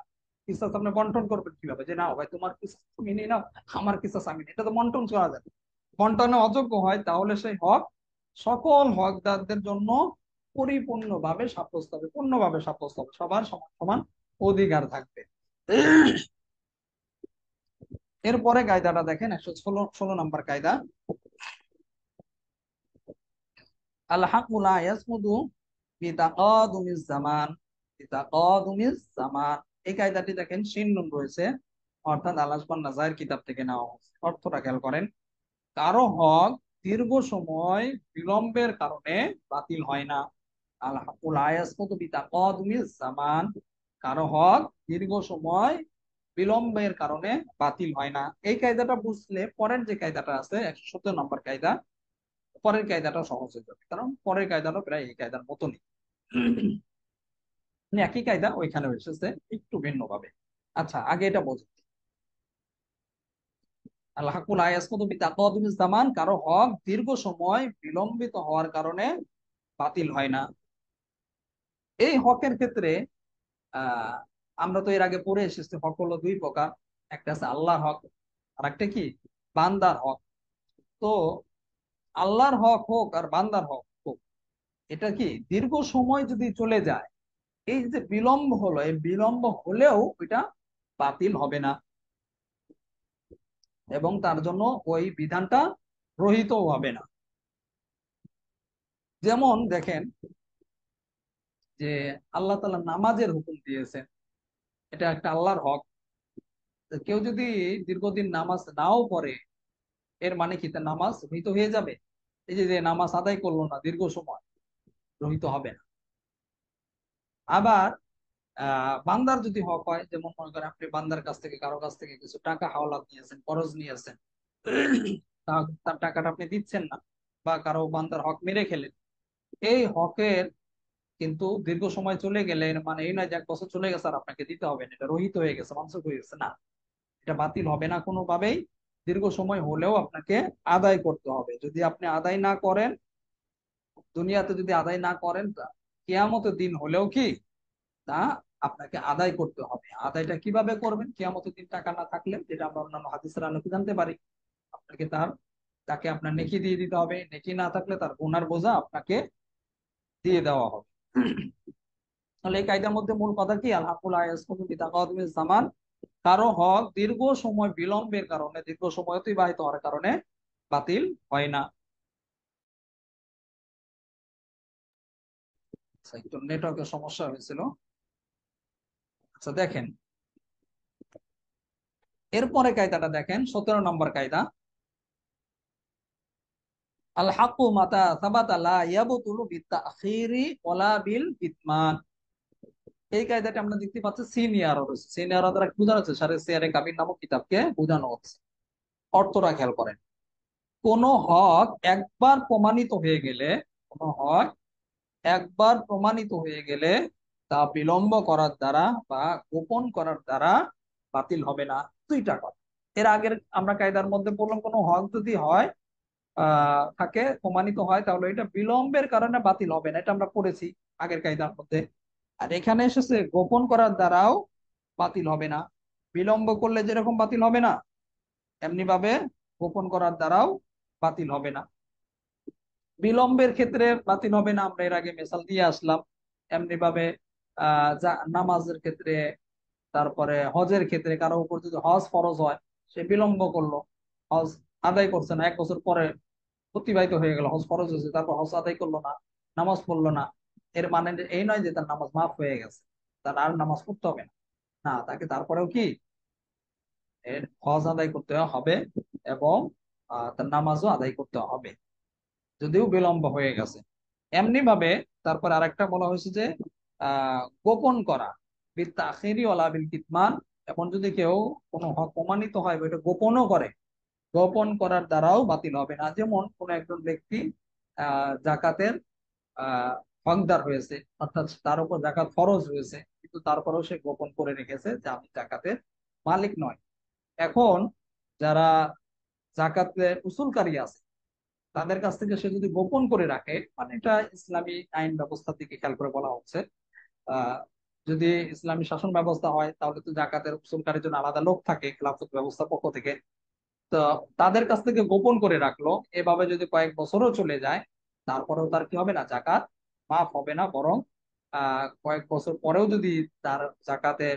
কিসাস আপনি বন্টন করবেন কিভাবে, যে না ভাই তোমার কিসাস তুমি নিয়ে নাও, আমার কিসাস আমি নিই, এটা তো বন্টন করা যায় না। বন্টনে অযোগ্য হয়, তাহলে সেই হক সকল হকদারদের জন্য পরিপূর্ণভাবে সাব্যস্ত হবে, পূর্ণভাবে সাব্যস্ত হবে, সবার সমান সমান অধিকার থাকবে। এরপরে কায়দাটা দেখেন, 116 নম্বর কায়দা, আল হাক্কু লা ইয়াসমুদু বিতাকাদুমিজ জামান, বিতাকাদুমিজ জামান। এই কায়দাটি দেখেন শিন নুন রয়েছে, অর্থাৎ আল আসবান নাজায়ের কিতাব থেকে নেওয়া হয়েছে। অর্থটা খেয়াল করেন, কারো হক দীর্ঘ সময় বিলম্বের কারণে বাতিল হয় না। আল হাক্কু লা ইয়াসমুদু বিতাকাদুমিজ জামান, কারো হক দীর্ঘ সময় বিলম্বের কারণে বাতিল হয় না। এই কায়দাটা বুঝলে পরের যে কায়দাটা আছে 117 নম্বর কায়দা, পরের কায়দাটা সহজ হয়ে যাবে, কারণ পরের কায়দাটা প্রায় এই কায়দার মতনই। মানে একই কায়দা ওইখানে এসেছে একটু ভিন্ন ভাবে। আচ্ছা, আগে এটা বোঝো, আল হাক্কু লা ইয়াসকুতু বিতাকাদুমিজ জামান, কারো হক দীর্ঘ সময় বিলম্বিত হওয়ার কারণে বাতিল হয় না। এই হকের ক্ষেত্রে আহ আমরা তো এর আগে পড়ে এসেছি, হক হলো দুই প্রকার, একটা আছে আল্লাহর হক, আর একটা কি বান্দার হক। তো আল্লাহর হক হোক আর বান্দার হক হোক, এটা কি দীর্ঘ সময় যদি চলে যায়, এই যে বিলম্ব হলো, এই বিলম্ব হলেও এটা বাতিল হবে না, এবং তার জন্য ওই বিধানটা রহিতও হবে না। যেমন দেখেন যে আল্লাহ তাআলা নামাজের হুকুম দিয়েছেন, এটা একটা আল্লাহর হক। কেউ যদি দীর্ঘদিন নামাজ নাও পড়ে, এর মানে কি তার নামাজ রহিত হয়ে যাবে? এই যে যে নামাজ আদায় করলো না দীর্ঘ সময়, রহিত হবে না। আবার বান্দার যদি হক হয়, যেমন মনে করেন আপনি বান্দার কাছ থেকে, কারো কাছ থেকে কিছু টাকা হাওলাত নিয়েছেন, খরচ নিয়েছেন, তার টাকাটা আপনি দিচ্ছেন না, বা কারো বান্দার হক মেরে খেলেন, এই হকের কিন্তু দীর্ঘ সময় চলে গেলে এর মানে এই নয় যে 1 বছর চলে গেছে আর আপনাকে দিতে হবে না, এটা রহিত হয়ে গেছে, মানসুখ হয়ে গেছে, না, এটা বাতিল হবে না কোনোভাবেই। দীর্ঘ সময় হলেও আপনাকে আদায় করতে হবে। যদি আপনি আদায় না করেন, দুনিয়াতে যদি আদায় না করেন, কিয়ামতের দিন হলেও কি তা আপনাকে আদায় করতে হবে। আদায়টা কিভাবে করবেন? কিয়ামতের দিন টাকা না থাকলে, যেটা আমরা অন্যান্য হাদিসের আলোকে জানতে পারি, আপনাকে তাকে আপনার নেকি দিয়ে দিতে হবে। নেকি না থাকলে তার গুনার বোঝা আপনাকে দিয়ে দেওয়া হবে। তাহলে এই কায়দার মধ্যে মূল কথা কি? জামান, কারো হক দীর্ঘ সময় বিলম্বের কারণে, দীর্ঘ সময় অতিবাহিত হওয়ার কারণে বাতিল হয় না। আচ্ছা, একটু নেটওয়ার্কের সমস্যা হয়েছিল। আচ্ছা দেখেন, এরপরে কায়দাটা দেখেন, 17 নম্বর কায়দা। আল হাক্কু মাতা সাবাতা লা ইয়াবতুলু বিতাখিরি ওয়ালা বিল কিতমান। এই কায়দাটা আমরা দেখতে পাচ্ছি সিনিয়র রয়েছে। সিনিয়র দ্বারা কি বোঝানো হচ্ছে? সারে সিয়ারে কাবির নামক কিতাবকে বোঝানো হচ্ছে। অর্থটা খেয়াল করেন। কোন হক একবার প্রমাণিত হয়ে গেলে, কোন হক একবার প্রমাণিত হয়ে গেলে তা বিলম্ব করার দ্বারা বা গোপন করার দ্বারা বাতিল হবে না। দুইটা কথা। এর আগের আমরা কায়দার মধ্যে বললাম, কোনো হক যদি হয় থাকে, প্রমাণিত হয়, তাহলে এটা বিলম্বের কারণে বাতিল হবে না, এটা আমরা পড়েছি আগের কায়দার মধ্যে। আর এখানে এসেছে গোপন করার দ্বারাও বাতিল হবে না। বিলম্ব করলে যেরকম বাতিল হবে না, এমনি ভাবে গোপন করার দ্বারাও বাতিল হবে না। বিলম্বের ক্ষেত্রে বাতিল হবে না, আমরা এর আগে মেসাল দিয়ে আসলাম। এমনি ভাবে নামাজের ক্ষেত্রে, তারপরে হজের ক্ষেত্রে, কারো উপর যদি হজ ফরজ হয়, সে বিলম্ব করলো, হজ আদায় করছে না, 1 বছর পরে অতিবাহিত হয়ে গেল, হজ ফরজ হয়েছে, তারপর হজ আদায় করলো না, নামাজ পড়লো না, এর মানে এই নয় যে তার নামাজ মাফ হয়ে গেছে, তার আর নামাজ পড়তে হবে না। না, তাকে তারপরেও কি এর হজ আদায় করতে হবে এবং তার নামাজও আদায় করতে হবে, যদিও বিলম্ব হয়ে গেছে। এমনি ভাবে তারপর আরেকটা বলা হয়েছে যে গোপন করা, বিত্তাখিরি ওয়ালা বিল কিতমান। এখন যদি কেউ কোনো হক প্রমাণিত হয় বা এটা গোপনও করে, গোপন করার দ্বারাও বাতিল হবে না। যেমন কোন একজন ব্যক্তি জাকাতের আহ হকদার হয়েছে, অর্থাৎ তার উপর জাকাত ফরজ হয়েছে, কিন্তু তারপরেও সে গোপন করে রেখেছে যে আমি জাকাতের মালিক নয়। এখন যারা জাকাতের উসুলকারী আছে, তাদের কাছ থেকে সে যদি গোপন করে রাখে, মানে এটা ইসলামী আইন ব্যবস্থার দিকে খেয়াল করে বলা হচ্ছে। আহ যদি ইসলামী শাসন ব্যবস্থা হয়, তাহলে তো জাকাতের উসুলকারীর জন্য আলাদা লোক থাকে খেলাফত ব্যবস্থার পক্ষ থেকে। তো তাদের কাছ থেকে গোপন করে রাখলো, এভাবে যদি কয়েক বছরও চলে যায়, তারপরেও তার কি হবে না? জাকাত মাফ হবে না, বরং কয়েক বছর পরেও যদি তার জাকাতের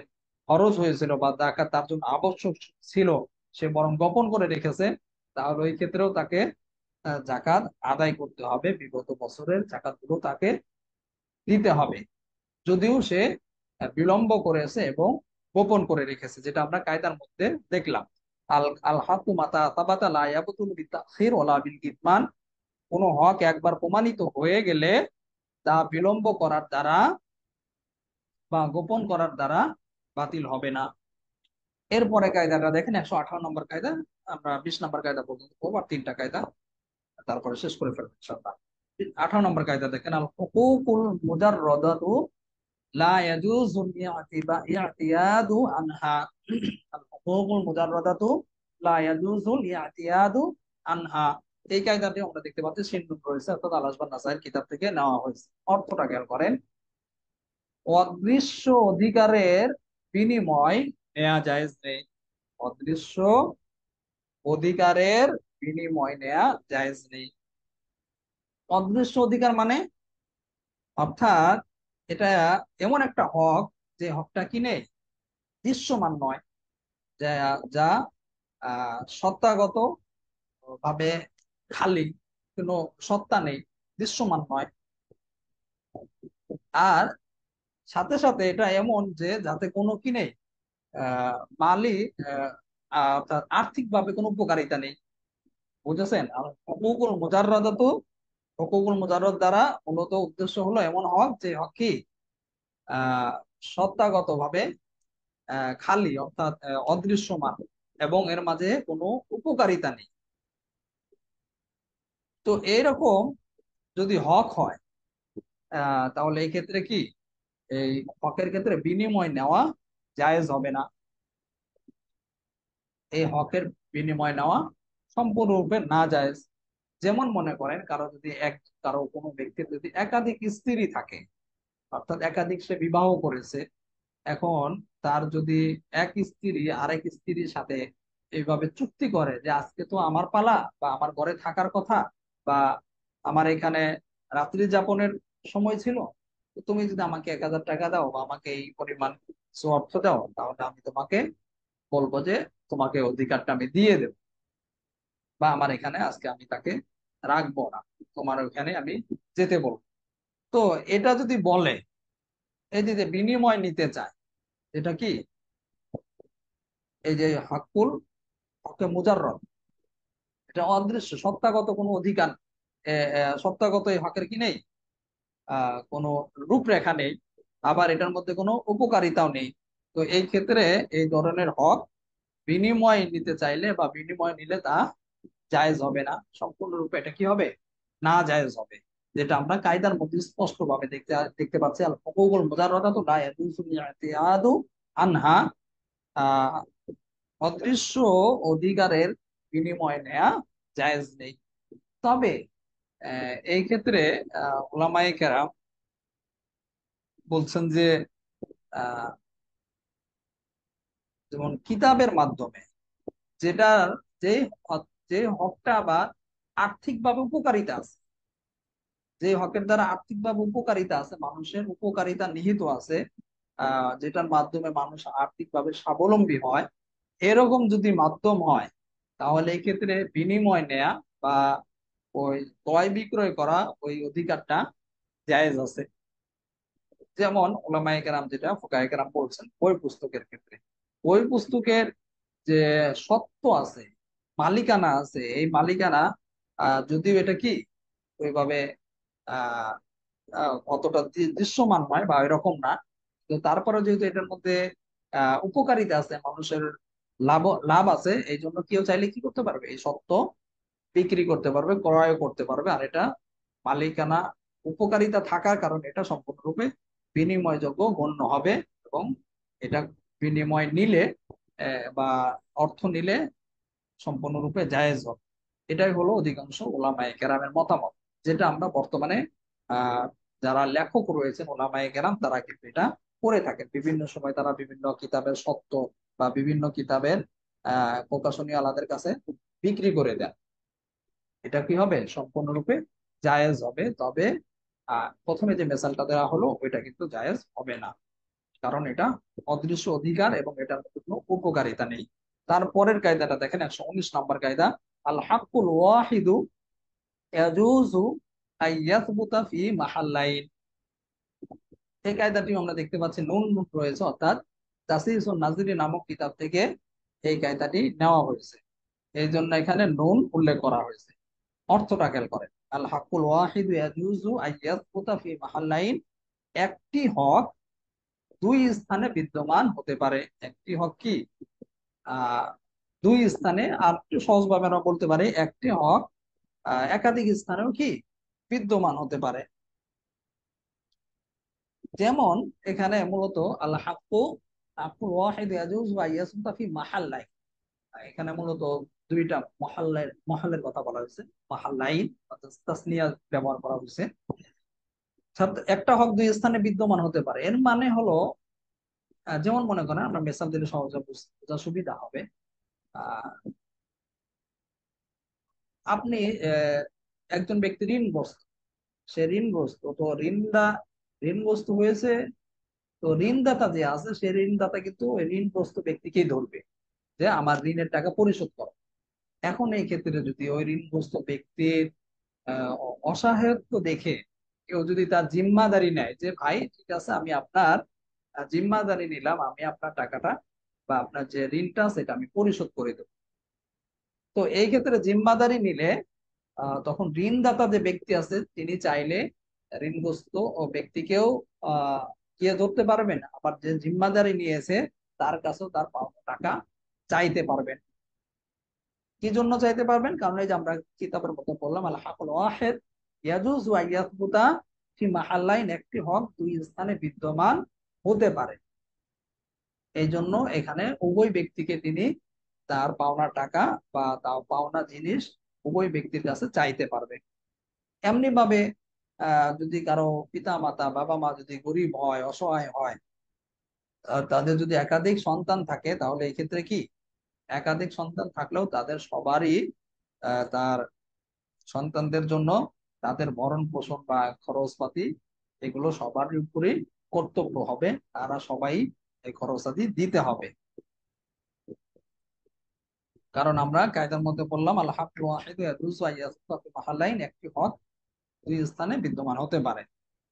খরচ হয়েছিল বা জাকাত তার জন্য আবশ্যক ছিল, সে বরং গোপন করে রেখেছে, তাহলে ওই ক্ষেত্রেও তাকে জাকাত আদায় করতে হবে, বিগত বছরের জাকাত গুলো তাকে দিতে হবে, যদিও সে বিলম্ব করেছে এবং গোপন করে রেখেছে, যেটা আমরা কায়দার মধ্যে দেখলাম। আল আল হাকু মাতা তাবাতা লা ইয়াবতুলু বিতাখির ওয়ালা বিল কিতমান। কোন হক একবার প্রমাণিত হয়ে গেলে তা বিলম্ব করার দ্বারা বা গোপন করার দ্বারা বাতিল হবে না। এরপরে কায়দাটা দেখেন, 118 নম্বর কায়দা। আমরা 20 নম্বর কায়দা পর্যন্ত পড়বো, আর 3টা কায়দা, তারপরে শেষ করে ফেলবো ইনশাআল্লাহ। 18 নম্বর কায়দা দেখেন, আল হুকুকুল মুজাররাদাতু লা ইয়াজুজু ইয়াতিয়াদু আনহা। আল হুকুকুল মুজাররাদাতু লা ইয়াজুজু ইয়াতিয়াদু আনহা। এই কায়দাটি আমরা দেখতে পাচ্ছি সিন্ধু রয়েছে, অর্থাৎ আল আসবান নাসাইর কিতাব থেকে নেওয়া হয়েছে। অর্থটা খেয়াল করেন। অদৃশ্য অধিকারের বিনিময় নেওয়া জায়েজ নেই। অদৃশ্য অধিকারের বিনিময় নেওয়া জায়েজ নেই। অদৃশ্য অধিকার মানে, অর্থাৎ এটা এমন একটা হক যে হকটা কি নেই, দৃশ্যমান নয়, যা যা সত্তাগত ভাবে খালি, কোনো সত্তা নেই, দৃশ্যমান নয়। আর সাথে সাথে এটা এমন যে যাতে কোনো কি নেই, মালিক, অর্থাৎ আর্থিক ভাবে কোনো উপকারিতা নেই। বুঝেছেন? আর হকুকুল মুজাররাদাতু, হকুকুল মুজাররাদ দ্বারা মূলত উদ্দেশ্য হলো এমন হক যে হক কি আহ সত্তাগত ভাবে খালি, অর্থাৎ অদৃশ্যমান, এবং এর মাঝে কোনো উপকারিতা নেই। তো এরকম যদি হক হয়, তাহলে এই ক্ষেত্রে কি এই হকের ক্ষেত্রে বিনিময় নেওয়া জায়েজ হবে না। এই হকের বিনিময় নেওয়া সম্পূর্ণরূপে না জায়েজ। যেমন মনে করেন কারো কোনো ব্যক্তির যদি একাধিক স্ত্রী থাকে, অর্থাৎ একাধিক সে বিবাহ করেছে, এখন তার যদি এক স্ত্রী আরেক স্ত্রীর সাথে এইভাবে চুক্তি করে যে আজকে তো আমার পালা বা আমার ঘরে থাকার কথা, বা আমার এখানে রাত্রি যাপনের সময় ছিল, তো তুমি যদি আমাকে 1,000 টাকা দাও বা আমাকে এই পরিমাণ কিছু অর্থ দাও, তাহলে আমি তোমাকে বলবো যে তোমাকে অধিকারটা আমি দিয়ে দেবো, বা আমার এখানে আজকে আমি তাকে রাখবো না, তোমার ওখানে আমি যেতে বলবো। তো এটা যদি বলে, এই যে যে বিনিময় নিতে চায়, এটা কি এই যে হকে মুজাররদ, এটা অদৃশ্য সত্তাগত কোনো অধিকার, সত্তাগত এই হকের কি নেই, কোনো রূপরেখা নেই, আবার এটার মধ্যে কোনো উপকারিতাও নেই। তো এই ক্ষেত্রে এই ধরনের হক বিনিময় নিতে চাইলে বা বিনিময় নিলে তা জায়েজ হবে না, সম্পূর্ণরূপে এটা কি হবে, না জায়েজ হবে। যেটা আমরা কায়দার মধ্যে স্পষ্ট ভাবে দেখতে দেখতে পাচ্ছি, আল হুকুকুল মুজাররাদাতু লা ইয়াজুজু ইতিআদু আনহা, আহ অদৃশ্য অধিকারের বিনিময় নেওয়া জায়েজ নেই। তবে এই ক্ষেত্রে উলামায়ে কেরাম বলছেন যে আহ, যেমন কিতাবের মাধ্যমে যেটার যে যে হকটা বা আর্থিকভাবে উপকারিতা আছে, যে হকের দ্বারা আর্থিকভাবে উপকারিতা আছে, মানুষের উপকারিতা নিহিত আছে, যেটার মাধ্যমে মানুষ আর্থিকভাবে স্বাবলম্বী হয়, এরকম যদি মাধ্যম হয়, তাহলে এই ক্ষেত্রে বিনিময় নেয়া বা ওই ক্রয় বিক্রয় করা ওই অধিকারটা জায়েজ আছে। যেমন ওলামায়ে কেরাম যেটা ফুকায়ে কেরাম বলছেন, বই পুস্তকের ক্ষেত্রে বই পুস্তকের যে সত্ত্ব আছে, মালিকানা আছে, এই মালিকানা যদিও এটা কি ওইভাবে আহ অতটা দৃশ্যমান নয় বা এরকম না, তো তারপরে যেহেতু এটার মধ্যে উপকারিতা আছে, মানুষের লাভ লাভ আছে, এই জন্য কেউ চাইলে কি করতে পারবে, এই সত্ত্ব বিক্রি করতে পারবে, ক্রয় করতে পারবে। আর এটা মালিকানা উপকারিতা থাকার কারণে এটা সম্পূর্ণরূপে বিনিময়যোগ্য গণ্য হবে, এবং এটা বিনিময় নিলে বা অর্থ নিলে সম্পূর্ণরূপে জায়েজ হবে। এটাই হলো অধিকাংশ ওলামায়ে কেরামের মতামত, যেটা আমরা বর্তমানে আহ যারা লেখক রয়েছেন ওলামায়ে কেরাম তারা কিন্তু এটা করে থাকেন। বিভিন্ন সময় তারা বিভিন্ন কিতাবের সত্য বা বিভিন্ন কিতাবের প্রকাশনী আলাদের কাছে বিক্রি করে দেন। এটা কি হবে, সম্পূর্ণরূপে জায়েজ হবে। তবে প্রথমে যে মেসালটা দেওয়া হলো ওইটা কিন্তু জায়েজ হবে না, কারণ এটা অদৃশ্য অধিকার এবং এটার মধ্যে কোনো উপকারিতা নেই। তারপরের কায়দাটা দেখেন, 119 নম্বর কায়দা, আল হাক্কুল ওয়াহিদু ইয়াজুজু আইয়াসবুতা ফি মাহাল্লাইন। এই কায়দাটি আমরা দেখতে পাচ্ছি নুন নুন রয়েছে, অর্থাৎ তাসিসুন নাজিরি নামক কিতাব থেকে এই কায়দাটি নেওয়া হয়েছে, এই জন্য এখানে নুন উল্লেখ করা হয়েছে। অর্থটা খেয়াল করেন, আল হাক্কুল ওয়াহিদু ইয়াজুজু আইয়াসবুতা ফি মাহাল্লাইন, একটি হক দুই স্থানে বিদ্যমান হতে পারে। একটি হক কি আহ দুই স্থানে, আর একটু সহজভাবে আমরা বলতে পারি একটি হক একাধিক স্থানেও কি বিদ্যমান হতে পারে। যেমন এখানে মূলত আল্লাহ হাক্কুল ওয়াহিদ ইয়াজুজু আইয়াসবুতা ফি মাহাল্লাইন, এখানে মূলত দুইটা মহাল্লের কথা বলা হয়েছে, মাহাল্লাইন অর্থাৎ তাসনিয়া ব্যবহার করা হয়েছে। একটা হক দুই স্থানে বিদ্যমান হতে পারে, এর মানে হলো যেমন মনে করেন, আমরা মেসাল দিলে সহজে বোঝা সুবিধা হবে। আহ, আপনি একজন ব্যক্তি ঋণগ্রস্ত, সে ঋণগ্রস্ত, তো ঋণগ্রস্ত হয়েছে, তো ঋণদাতা যে আছে সে ঋণদাতা কিন্তু ওই ঋণগ্রস্ত ব্যক্তিকেই ধরবে যে আমার ঋণের টাকা পরিশোধ করো। এখন এই ক্ষেত্রে যদি ওই ঋণগ্রস্ত ব্যক্তির অসহায়ত্ব দেখে কেউ যদি তার জিম্মাদারি নেয় যে ভাই ঠিক আছে আমি আপনার জিম্মাদারি নিলাম, আমি আপনার টাকাটা বা আপনার যে ঋণটা সেটা আমি পরিশোধ করে দেবো, তো এই ক্ষেত্রে জিম্মাদারি নিলে তখন ঋণদাতা যে ব্যক্তি আছে তিনি চাইলে ঋণগ্রস্ত ও ব্যক্তিকেও আহ কে ধরতে পারবেন, আবার যে জিম্মাদারি নিয়েছে তার কাছেও তার পাওনা টাকা চাইতে পারবেন। কি জন্য চাইতে পারবেন, কারণ এই যে আমরা কিতাবের মধ্যে পড়লাম, আল হাকুল ওয়াহিদ ইয়াজুজু আন ইয়াসবুতা ফি মাহাল্লাইন, একটি হক দুই স্থানে বিদ্যমান হতে পারে। এই জন্য এখানে উভয় ব্যক্তিকে তিনি তার পাওনা টাকা বা তার পাওনা জিনিস উভয় ব্যক্তির কাছে চাইতে পারবে। এমনি ভাবে যদি কারো পিতা মাতা বাবা মা যদি গরিব হয়, অসহায় হয়, তাদের যদি একাধিক সন্তান থাকে, তাহলে এই ক্ষেত্রে কি একাধিক সন্তান থাকলেও তাদের সবারই তার সন্তানদের জন্য তাদের ভরণ পোষণ বা খরচপাতি এগুলো সবার উপরেই কর্তব্য হবে, তারা সবাই এই খরচাদি দিতে হবে। কারণ আমরা কায়দার মধ্যে বললাম আল হাক্কু ওয়াহিদু ইয়াজুজু আন ইয়াসুতা ফি মাহাল্লাইন, একটি হক দুই স্থানে বিদ্যমান হতে পারে।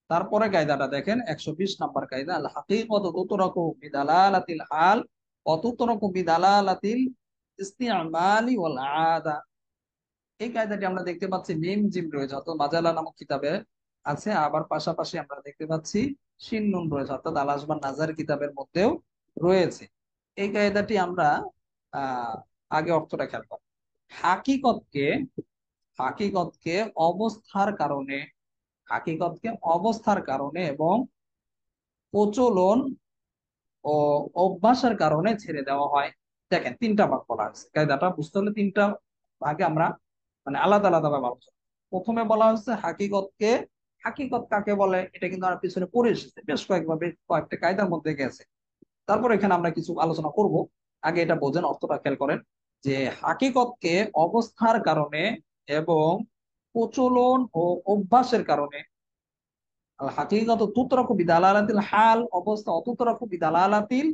তারপরে কায়দাটা দেখেন, 120 নাম্বার কায়দা, আল হাকীকাতু তুতরাকু বিদালালাতিল হাল ওয়া তুতরাকু বিদালালাতিল ইসতিমালি ওয়াল আদা। এই কায়দাটি আমরা দেখতে পাচ্ছি মিম জিম রয়েছে, অর্থাৎ মাজালা নামক কিতাবে আছে, আবার পাশাপাশি আমরা দেখতে পাচ্ছি শিন নুন রয়েছে, অর্থাৎ আল আসবান নাজার কিতাবের মধ্যেও রয়েছে। এই কায়দাটি আমরা আহ আগে অর্থটা খেয়াল করি। হাকিকতকে হাকিকতকে অবস্থার কারণে হাকিকতকে অবস্থার কারণে এবং প্রচলন ও অভ্যাসের কারণে ছেড়ে দেওয়া হয়। দেখেন, তিনটা ভাগ বলা হয়েছে, কায়দাটা বুঝতে হলে তিনটা ভাগে আমরা মানে আলাদা আলাদা ভাবে আলোচনা। প্রথমে বলা হচ্ছে হাকিকতকে, হাকিকত কাকে বলে এটা কিন্তু আমরা পিছনে পড়ে এসেছে, বেশ কয়েকবার বেশ কয়েকটা কায়দার মধ্যে গেছে। তারপর এখানে আমরা কিছু আলোচনা করব। আগে এটা বোঝেন, অর্থটা খেয়াল করেন যে হাকিকতকে অবস্থার কারণে এবং প্রচলন ও অভ্যাসের কারণে, আল হাকিকাতু তুতরাকু বিদালালাতিল হাল, অবস্থা অতুতরাকু বিদালালাতিল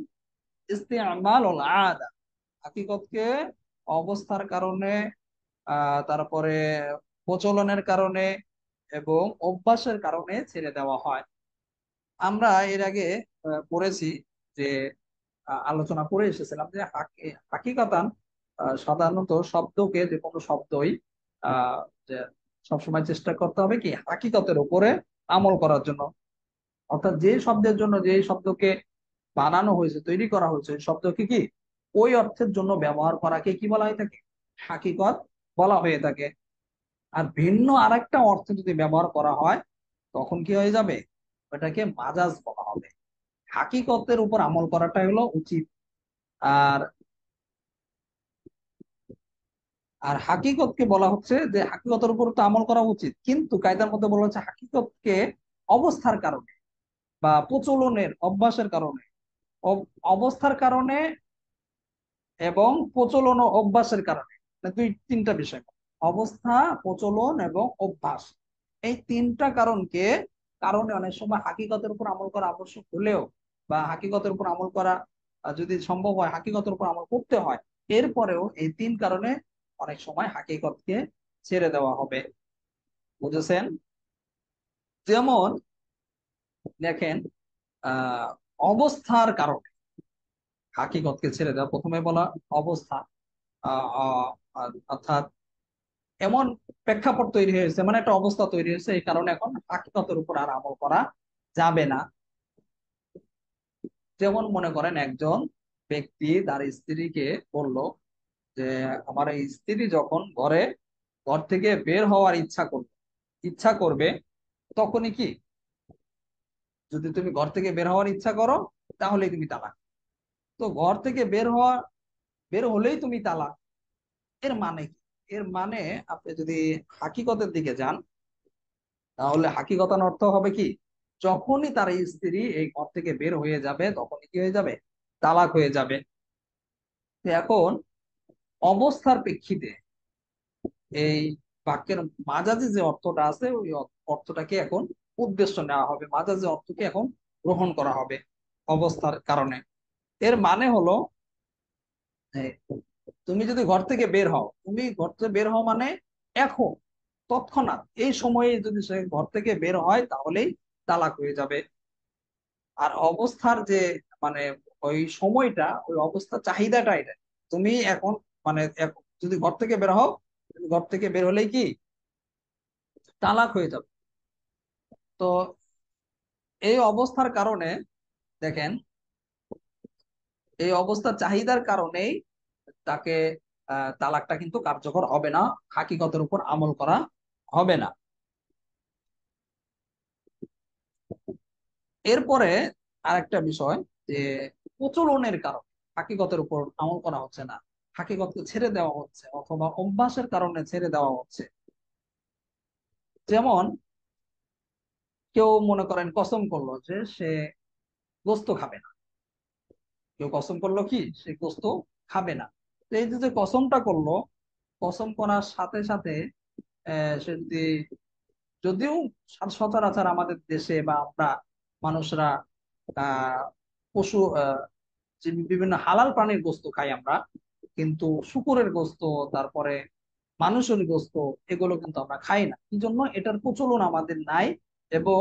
ইস্তিমাল ওয়াল আদা। হাকিকতকে অবস্থার কারণে, তারপরে প্রচলনের কারণে এবং অভ্যাসের কারণে ছেড়ে দেওয়া হয়। আমরা এর আগে পড়েছি যে আলোচনা করে এসেছিলাম যে হাকিকাতান সাধারণত শব্দকে, যে কোনো শব্দই আহ যে সবসময় চেষ্টা করতে হবে কি হাকিকতের উপরে আমল করার জন্য। অর্থাৎ যে শব্দের জন্য, যে শব্দকে বানানো হয়েছে, তৈরি করা হয়েছে, ওই শব্দকে কি ওই অর্থের জন্য ব্যবহার করাকে কি বলা হয়ে থাকে, হাকিকত বলা হয়ে থাকে। আর ভিন্ন আরেকটা অর্থে যদি ব্যবহার করা হয়, তখন কি হয়ে যাবে, ওটাকে মাজাজ বলা হবে। হাকিকতের উপর আমল করাটা হলো উচিত। আর আর হাকিকতকে বলা হচ্ছে যে হাকিকতের উপর তো আমল করা উচিত, কিন্তু কায়দার মধ্যে বলা হচ্ছে হাকিকতকে অবস্থার কারণে বা প্রচলনের অভ্যাসের কারণে, অবস্থার কারণে এবং প্রচলন ও অভ্যাসের কারণে, মানে দুই তিনটা বিষয়, অবস্থা, প্রচলন এবং অভ্যাস, এই তিনটা কারণে অনেক সময় হাকিকতের উপর আমল করা আবশ্যক হলেও, বা হাকিকতের উপর আমল করা যদি সম্ভব হয়, হাকিকতের উপর আমল করতে হয়, এরপরেও এই তিন কারণে অনেক সময় হাকিকতকে ছেড়ে দেওয়া হবে। বুঝেছেন? যেমন দেখেন, আহ অবস্থার কারণে হাকিকতকে ছেড়ে দেওয়া, প্রথমে বলা অবস্থা, আহ আহ, অর্থাৎ এমন প্রেক্ষাপট তৈরি হয়েছে, মানে একটা অবস্থা তৈরি হয়েছে, এই কারণে এখন হাকিকতের উপর আর আমল করা যাবে না। যেমন মনে করেন একজন ব্যক্তি তার স্ত্রীকে বলল যে আমার এই স্ত্রী যখন ঘর থেকে বের হওয়ার ইচ্ছা করবে, তখনই কি, যদি তুমি ঘর থেকে বের হওয়ার ইচ্ছা করো তাহলে তুমি তালাক। তো ঘর থেকে বের হলেই তুমি তালাক, এর মানে কি? এর মানে আপনি যদি হাকিকতের দিকে যান, তাহলে হাকিকতান অর্থ হবে কি, যখনই তার স্ত্রী এই ঘর থেকে বের হয়ে যাবে তখনই কি হয়ে যাবে, তালাক হয়ে যাবে। তো এখন অবস্থার প্রেক্ষিতে এই বাক্যের মাজাজি যে অর্থটা আছে, ওই অর্থটাকে এখন উদ্দেশ্য নেওয়া হবে, মাজাজি অর্থকে এখন গ্রহণ করা হবে অবস্থার কারণে। এর মানে হলো এই, তুমি যদি ঘর থেকে বের হও, তুমি ঘর থেকে বের হও মানে এখন তৎক্ষণাৎ এই সময়ে যদি সে ঘর থেকে বের হয় তাহলেই তালাক হয়ে যাবে। আর অবস্থার যে মানে ওই সময়টা, ওই অবস্থা চাহিদাটা এটা, তুমি এখন মানে যদি ঘর থেকে বের হও, তুমি ঘর থেকে বের হলেই কি তালাক হয়ে যাবে। তো এই অবস্থার কারণে দেখেন, এই অবস্থার চাহিদার কারণেই তাকে তালাকটা কিন্তু কার্যকর হবে না, হাকিকতের উপর আমল করা হবে না। এরপরে আরেকটা বিষয় যে প্রচলনের কারণে হাকিকতের উপর আমল করা হচ্ছে না, হাকিকতকে ছেড়ে দেওয়া হচ্ছে অথবা অভ্যাসের কারণে ছেড়ে দেওয়া হচ্ছে। যেমন কেউ মনে করেন কসম করলো যে সে গোস্ত খাবে না, কেউ কসম করলো কি সে গোস্ত খাবে না। তো এই যে যে কসমটা করলো, কসম করার সাথে সাথে সে যদি, যদিও সচরাচর আমাদের দেশে বা আমরা মানুষরা আহ পশু যে বিভিন্ন হালাল প্রাণীর গোস্ত খাই আমরা, কিন্তু শুকরের গোস্ত, তারপরে মানুষের গোস্ত, এগুলো কিন্তু আমরা খাই না। কি জন্য? এটার প্রচলন আমাদের নাই, এবং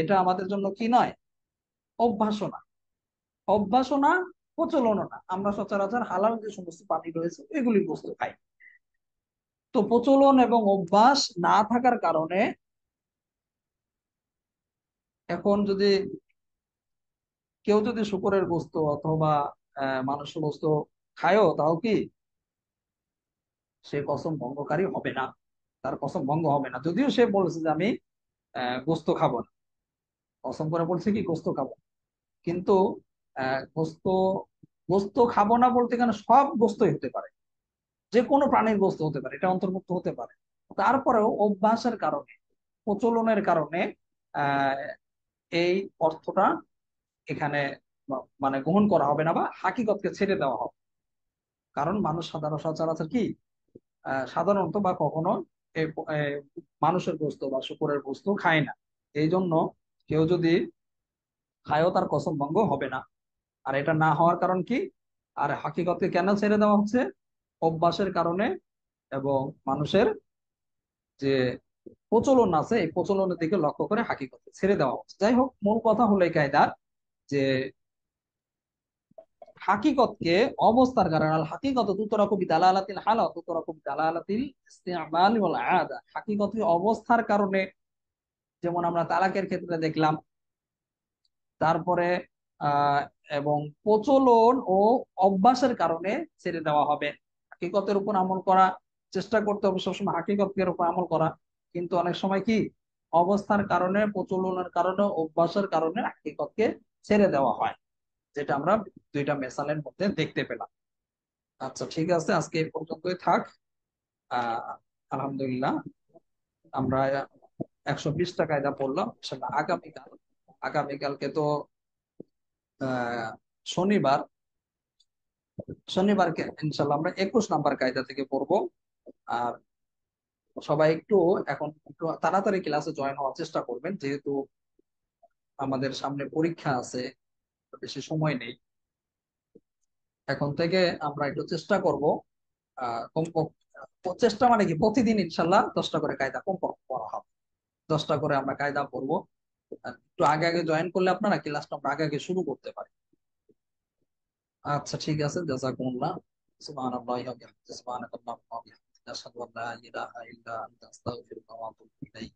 এটা আমাদের জন্য কি নয়, অভ্যাসও না। অভ্যাসও না, প্রচলনও না। আমরা সচরাচর হালাল যে সমস্ত প্রাণী রয়েছে এগুলি গোস্ত খাই। তো প্রচলন এবং অভ্যাস না থাকার কারণে এখন যদি কেউ যদি শুকরের গোস্ত অথবা মানুষের গোস্ত খায়ও, তাও কি সে কসম ভঙ্গকারী হবে না, তার কসম ভঙ্গ হবে না, যদিও সে বলছে যে আমি গোস্ত খাবো না, কসম করে বলছে কি গোস্ত খাবো না। কিন্তু গোস্ত গোস্ত খাবো না বলতে কেন, সব গোস্তই হতে পারে, যে কোনো প্রাণীর গোস্ত হতে পারে, এটা অন্তর্ভুক্ত হতে পারে। তারপরেও অভ্যাসের কারণে, প্রচলনের কারণে আহ এই অর্থটা এখানে মানে গ্রহণ করা হবে না বা হাকিকতকে ছেড়ে দেওয়া হবে। কারণ মানুষ সচরাচর কি সাধারণত বা কখনো এই এই মানুষের গোস্ত বা শুকরের গোস্ত খায় না। এই জন্য কেউ যদি খায়ও তার কসম ভঙ্গ হবে না। আর এটা না হওয়ার কারণ কি? আর হাকিকতকে কেন ছেড়ে দেওয়া হচ্ছে? অভ্যাসের কারণে এবং মানুষের যে প্রচলন আছে, এই প্রচলনের দিকে লক্ষ্য করে হাকিকতকে ছেড়ে দেওয়া হচ্ছে। যাই হোক, মূল কথা হলো এই কায়দার যে হাকিকতকে অবস্থার কারণে, আল হাকিকত তুতরাকু বিদালালাতিল হালাত তুতরাকু বিদালালাতিল ইস্তিমাল ওয়াল আদা, হাকিকতকে অবস্থার কারণে, যেমন আমরা তালাকের ক্ষেত্রে দেখলাম। তারপরে আহ এবং প্রচলন ও অভ্যাসের কারণে ছেড়ে দেওয়া হবে। হাকিকতের উপর আমল করা, চেষ্টা করতে হবে সবসময় হাকিকতের উপর আমল করা, কিন্তু অনেক সময় কি অবস্থার কারণে, প্রচলনের কারণে, অভ্যাসের কারণে হাকিকতকে ছেড়ে দেওয়া হয়, যেটা আমরা দুইটা মেসালের মধ্যে দেখতে পেলাম। আচ্ছা, ঠিক আছে, আজকে এই পর্যন্তই থাক। আহ আলহামদুলিল্লাহ, আমরা 120টা কায়দা পড়লাম। ইনশাআল্লাহ আগামীকালকে তো আহ শনিবার, শনিবারকে ইনশাল্লাহ আমরা 21 নাম্বার কায়দা থেকে পড়বো। আর সবাই একটু এখন একটু তাড়াতাড়ি ক্লাসে জয়েন হওয়ার চেষ্টা করবেন, যেহেতু আমাদের সামনে পরীক্ষা আছে, বেশি সময় নেই। এখন থেকে আমরা একটু চেষ্টা করব, চেষ্টা মানে কি, প্রতিদিন ইনশাল্লাহ 10টা করে কায়দা কমপক্ষে পড়া হবে। 10টা করে আমরা কায়দা পড়বো। আর একটু আগে আগে জয়েন করলে আপনারা ক্লাসটা আমরা আগে আগে শুরু করতে পারি। আচ্ছা, ঠিক আছে, জাযাকুমুল্লাহ। সুবহানাল্লাহি ওয়া বিহামদিহি, সুবহানাকাল্লাহুম্মা ওয়া বিহামদিকা, আশহাদু আল্লা ইলাহা ইল্লা আনতা, আস্তাগফিরুকা ওয়া আতুবু ইলাইক।